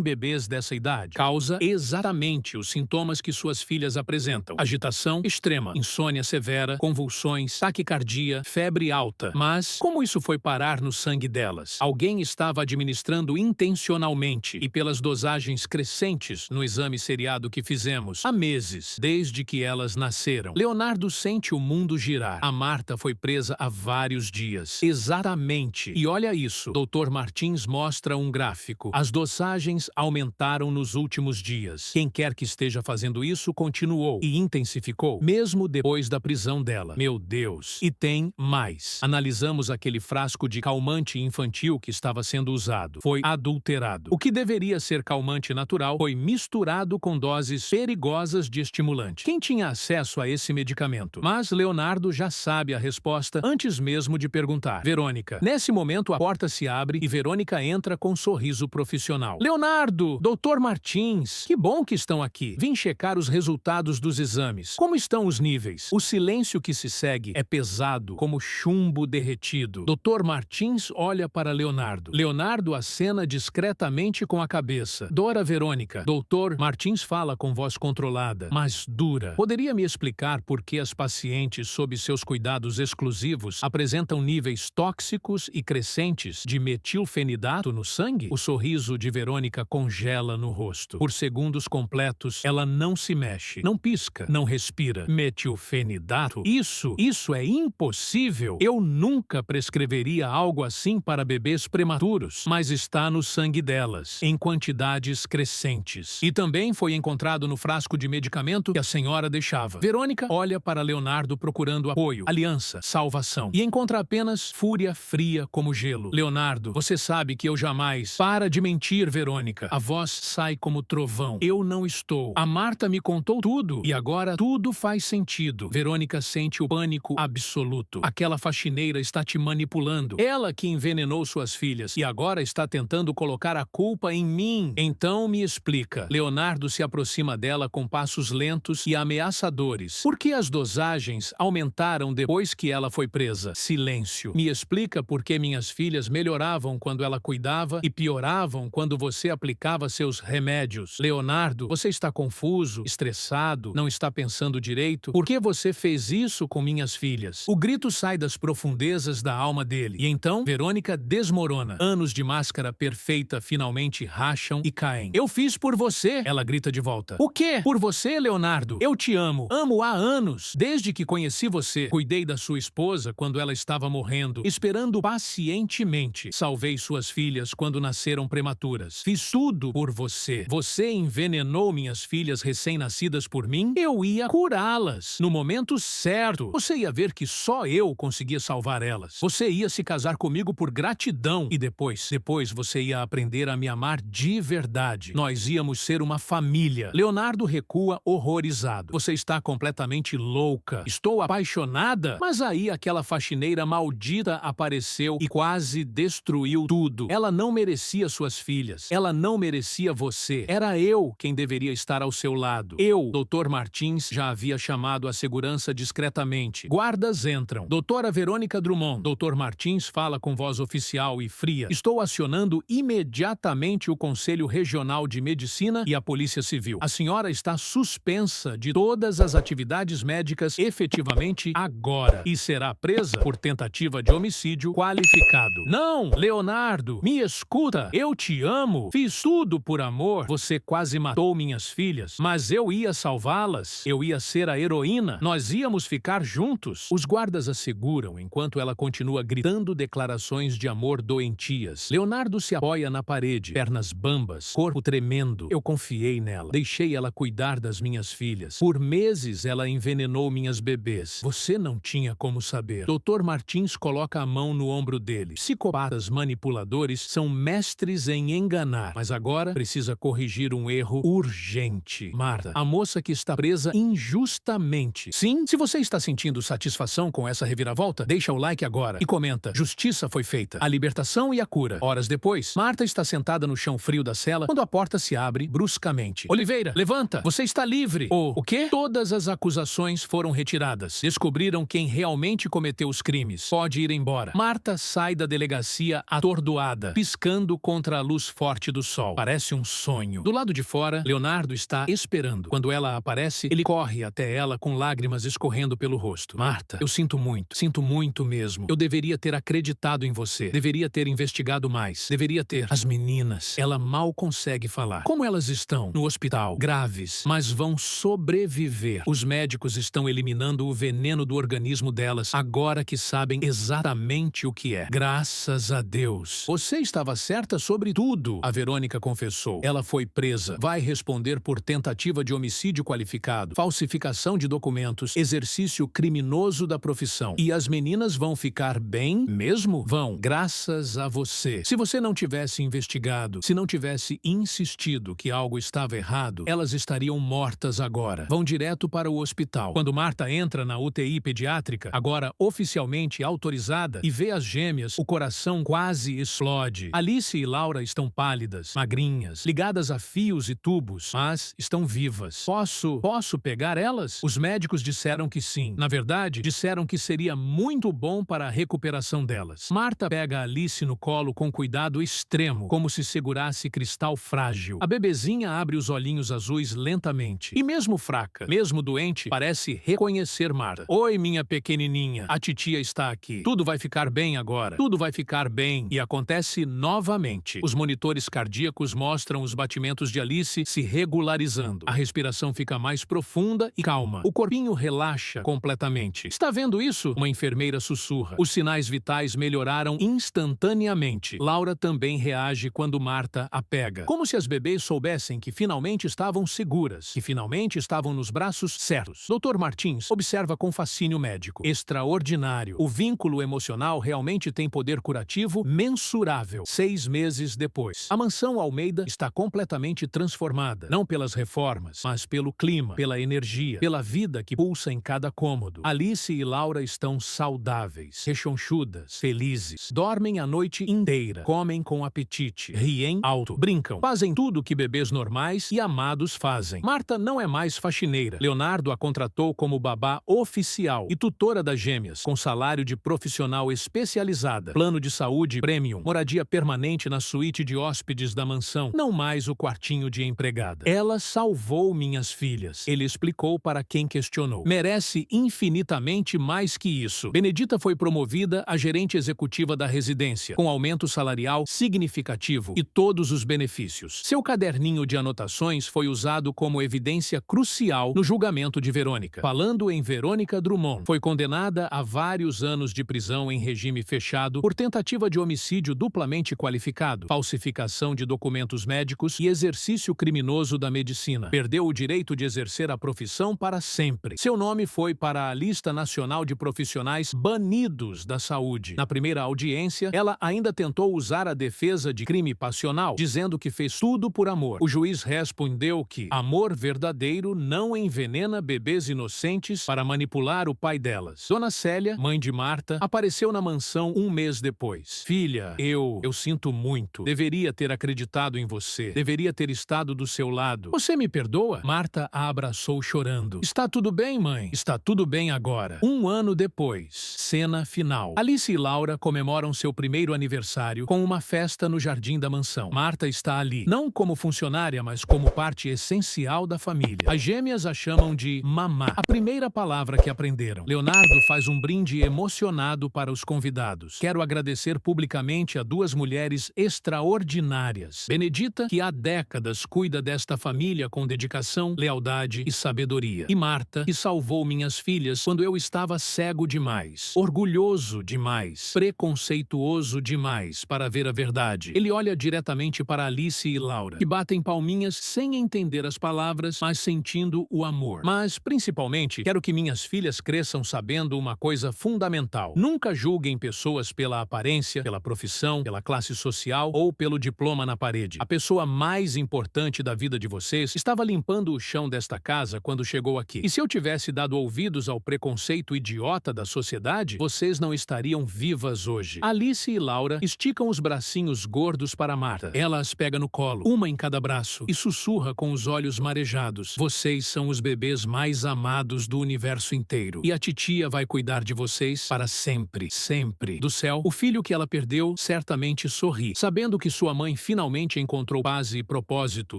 bebês dessa idade causa exatamente os sintomas que suas filhas apresentam: agitação extrema, insônia severa, convulsões, taquicardia, febre alta. Mas como isso foi parar no sangue delas? Alguém estava administrando intencionalmente e pelas dosagens crescentes no exame seriado que fizemos há meses, desde que elas nasceram. Leonardo sente o mundo girar. A Marta foi presa há vários dias. Exatamente. E olha isso. Dr. Martins mostra um gráfico. As dosagens aumentaram nos últimos dias. Quem quer que esteja fazendo isso continuou e intensificou, mesmo depois da prisão dela. Meu Deus. E tem mais. Analisamos aquele frasco de calmante infantil que estava sendo usado. Foi adulterado. O que deveria ser calmante natural foi misturado com doses perigosas de estimulante. Quem tinha acesso a esse medicamento? Mas Leonardo já sabe a resposta antes mesmo de perguntar. Verônica. Nesse momento a porta se abre e Verônica entra com um sorriso profissional. Leonardo! Dr. Martins! Que bom que estão aqui. Vim checar os resultados dos exames. Como estão os níveis? O silêncio que se segue é pesado, como chumbo derretido. Dr. Martins olha para Leonardo. Leonardo acena discretamente com a cabeça. Dora Verônica. Dr. Martins fala com voz controlada, mas dura. Poderia me explicar por que as pacientes sob seus cuidados exclusivos apresentam níveis tóxicos e crescentes de metilfenidato no sangue? O sorriso de Verônica congela no rosto. Por segundos completos, ela não se mexe, não pisca, não respira. Metilfenidato? Isso é impossível. Eu nunca prescreveria algo assim para bebês prematuros, mas está no sangue delas, em quantidades crescentes. E também foi encontrado no frasco de medicamento que a senhora deixava. Verônica olha para Leonardo procurando apoio, aliança, salvação, e encontra apenas fúria fria como gelo. Leonardo, você sabe que eu jamais... Para de mentir, Verônica. A voz sai como trovão. Eu não estou. A Marta me contou tudo e agora tudo faz sentido. Verônica sente o pânico absoluto. Aquela faxineira está te manipulando. Ela que envenenou suas filhas e agora está tentando colocar a culpa em mim. Então me explica. Leonardo se aproxima dela com passos lentos e ameaçadores. Por que as dosagens aumentaram depois que ela foi presa? Silêncio. Me explica por que minhas filhas melhoravam quando ela cuidava e pioravam quando você aplicava seus remédios. Leonardo, você está confuso, estressado, não está pensando direito? Por que você fez isso com minhas filhas? O grito sai das profundezas da alma dele. E então, Verônica desmorona. Anos de máscara perfeita finalmente racham e caem. Eu fiz por você, ela grita de volta. O quê? Por você, Leonardo? Eu te amo. Amo há anos. Desde que conheci você. Cuidei da sua esposa quando ela estava morrendo, esperando pacientemente. Salvei suas filhas quando nasceram prematuras. Fiz tudo por você. Você envenenou minhas filhas filhas recém-nascidas por mim, eu ia curá-las no momento certo. Você ia ver que só eu conseguia salvar elas. Você ia se casar comigo por gratidão e depois você ia aprender a me amar de verdade. Nós íamos ser uma família. Leonardo recua horrorizado. Você está completamente louca. Estou apaixonada. Mas aí aquela faxineira maldita apareceu e quase destruiu tudo. Ela não merecia suas filhas. Ela não merecia você. Era eu quem deveria estar ao seu lado. Eu, Dr. Martins, já havia chamado a segurança discretamente. Guardas entram. Doutora Verônica Drummond. Dr. Martins fala com voz oficial e fria. Estou acionando imediatamente o Conselho Regional de Medicina e a Polícia Civil. A senhora está suspensa de todas as atividades médicas efetivamente agora e será presa por tentativa de homicídio qualificado. Não, Leonardo, me escuta. Eu te amo. Fiz tudo por amor. Você quase matou minhas filhas, mas eu ia salvá-las. Eu ia ser a heroína. Nós íamos ficar juntos. Os guardas a seguram enquanto ela continua gritando declarações de amor doentias. Leonardo se apoia na parede, pernas bambas, corpo tremendo. Eu confiei nela. Deixei ela cuidar das minhas filhas. Por meses ela envenenou minhas bebês. Você não tinha como saber. Dr. Martins coloca a mão no ombro dele. Psicopatas manipuladores são mestres em enganar, mas agora precisa corrigir um erro urgente. Marta, a moça que está presa injustamente. Sim, se você está sentindo satisfação com essa reviravolta, deixa o like agora e comenta: justiça foi feita, a libertação e a cura. Horas depois, Marta está sentada no chão frio da cela quando a porta se abre bruscamente. Oliveira, levanta! Você está livre! O quê? Todas as acusações foram retiradas. Descobriram quem realmente cometeu os crimes. Pode ir embora. Marta sai da delegacia atordoada, piscando contra a luz forte do sol. Parece um sonho. Do lado de fora, Leonardo está esperando. Quando ela aparece, ele corre até ela com lágrimas escorrendo pelo rosto. Marta, eu sinto muito mesmo. Eu deveria ter acreditado em você. Deveria ter investigado mais. Deveria ter. As meninas, ela mal consegue falar. Como elas estão? No hospital. Graves, mas vão sobreviver. Os médicos estão eliminando o veneno do organismo delas, agora que sabem exatamente o que é. Graças a Deus. Você estava certa sobre tudo, a Verônica confessou. Ela foi presa. Vai responder por tentativa de homicídio qualificado, falsificação de documentos, exercício criminoso da profissão. E as meninas vão ficar bem mesmo? Vão, graças a você. Se você não tivesse investigado, se não tivesse insistido que algo estava errado, elas estariam mortas agora. Vão direto para o hospital. Quando Marta entra na UTI pediátrica, agora oficialmente autorizada, e vê as gêmeas, o coração quase explode. Alice e Laura estão pálidas, magrinhas, ligadas a fios e tubos, mas estão vivas. Posso pegar elas? Os médicos disseram que sim. Na verdade, disseram que seria muito bom para a recuperação delas. Marta pega Alice no colo com cuidado extremo, como se segurasse cristal frágil. A bebezinha abre os olhinhos azuis lentamente. E mesmo fraca, mesmo doente, parece reconhecer Marta. Oi, minha pequenininha. A titia está aqui. Tudo vai ficar bem agora. Tudo vai ficar bem. E acontece novamente. Os monitores cardíacos mostram os batimentos de Alice se regularizando. A respiração fica mais profunda e calma. O corpinho relaxa completamente. Está vendo isso? Uma enfermeira sussurra. Os sinais vitais melhoraram instantaneamente. Laura também reage quando Marta a pega. Como se as bebês soubessem que finalmente estavam seguras, que finalmente estavam nos braços certos. Dr. Martins observa com fascínio médico. Extraordinário. O vínculo emocional realmente tem poder curativo mensurável. 6 meses depois. A mansão Almeida está completamente transformada. Não pelas reformas, mas pelo clima, pela energia, pela vida que pulsa em cada cômodo. Alice e Laura estão saudáveis, rechonchudas, felizes. Dormem a noite inteira, comem com apetite, riem alto, brincam, fazem tudo que bebês normais e amados fazem. Marta não é mais faxineira. Leonardo a contratou como babá oficial e tutora das gêmeas, com salário de profissional especializada, plano de saúde premium, moradia permanente na suíte de hóspedes da mansão, não mais o quartinho de empregada. Ela salvou minhas filhas, ele explicou para quem questionou. Merece infinitamente mais que isso. Benedita foi promovida a gerente executiva da residência, com aumento salarial significativo e todos os benefícios. Seu caderninho de anotações foi usado como evidência crucial no julgamento de Verônica. Falando em Verônica Drummond, foi condenada a vários anos de prisão em regime fechado por tentativa de homicídio duplamente qualificado, falsificação de documentos médicos e exercício criminoso da medicina. medicina. Perdeu o direito de exercer a profissão para sempre. Seu nome foi para a lista nacional de profissionais banidos da saúde. Na primeira audiência, ela ainda tentou usar a defesa de crime passional, dizendo que fez tudo por amor. O juiz respondeu que amor verdadeiro não envenena bebês inocentes para manipular o pai delas. Dona Célia, mãe de Marta, apareceu na mansão um mês depois. Filha, eu sinto muito. Deveria ter acreditado em você. Deveria ter estado do seu lado. Você me perdoa? Marta a abraçou chorando. Está tudo bem, mãe? Está tudo bem agora. Um ano depois. Cena final. Alice e Laura comemoram seu primeiro aniversário com uma festa no jardim da mansão. Marta está ali, não como funcionária, mas como parte essencial da família. As gêmeas a chamam de mamá, a primeira palavra que aprenderam. Leonardo faz um brinde emocionado para os convidados. Quero agradecer publicamente a duas mulheres extraordinárias. Benedita, que há décadas cuida desta família com dedicação, lealdade e sabedoria. E Marta, que salvou minhas filhas quando eu estava cego demais, orgulhoso demais, preconceituoso demais para ver a verdade. Ele olha diretamente para Alice e Laura, que batem palminhas sem entender as palavras, mas sentindo o amor. Mas, principalmente, quero que minhas filhas cresçam sabendo uma coisa fundamental. Nunca julguem pessoas pela aparência, pela profissão, pela classe social ou pelo diploma na parede. A pessoa mais importante da vida de vocês estava limpando o chão desta casa quando chegou aqui. E se eu tivesse dado ouvidos ao preconceito idiota da sociedade, vocês não estariam vivas hoje. Alice e Laura esticam os bracinhos gordos para Marta. Ela as pega no colo, uma em cada braço, e sussurra com os olhos marejados. Vocês são os bebês mais amados do universo inteiro. E a titia vai cuidar de vocês para sempre, sempre. Do céu, o filho que ela perdeu certamente sorri, sabendo que sua mãe finalmente encontrou paz e propósito,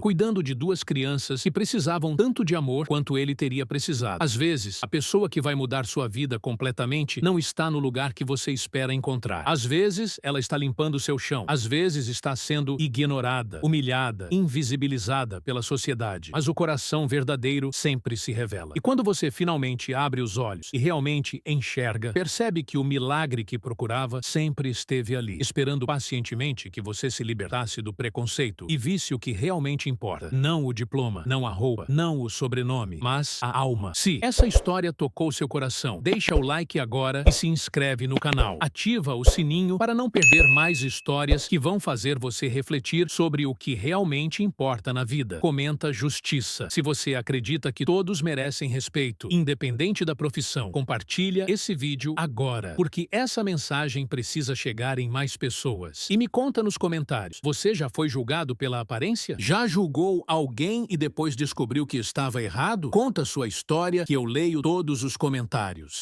cuidando de duas crianças que precisavam tanto de amor quanto ele teria precisado. Às vezes, a pessoa que vai mudar sua vida completamente não está no lugar que você espera encontrar. Às vezes, ela está limpando seu chão. Às vezes, está sendo ignorada, humilhada, invisibilizada pela sociedade. Mas o coração verdadeiro sempre se revela. E quando você finalmente abre os olhos e realmente enxerga, percebe que o milagre que procurava sempre esteve ali, esperando pacientemente que você se libertasse do preconceito e visse o que realmente importa. Não o diploma, não a roupa, não o sobrenome, mas a alma. Se essa história tocou seu coração, deixa o like agora e se inscreve no canal. Ativa o sininho para não perder mais histórias que vão fazer você refletir sobre o que realmente importa na vida. Comenta justiça. Se você acredita que todos merecem respeito, independente da profissão, compartilha esse vídeo agora, porque essa mensagem precisa chegar em mais pessoas. E me conta nos comentários, você já foi julgado pela aparência? Já julgou alguém e depois descobriu que estava errado? Conta sua história que eu leio todos os comentários.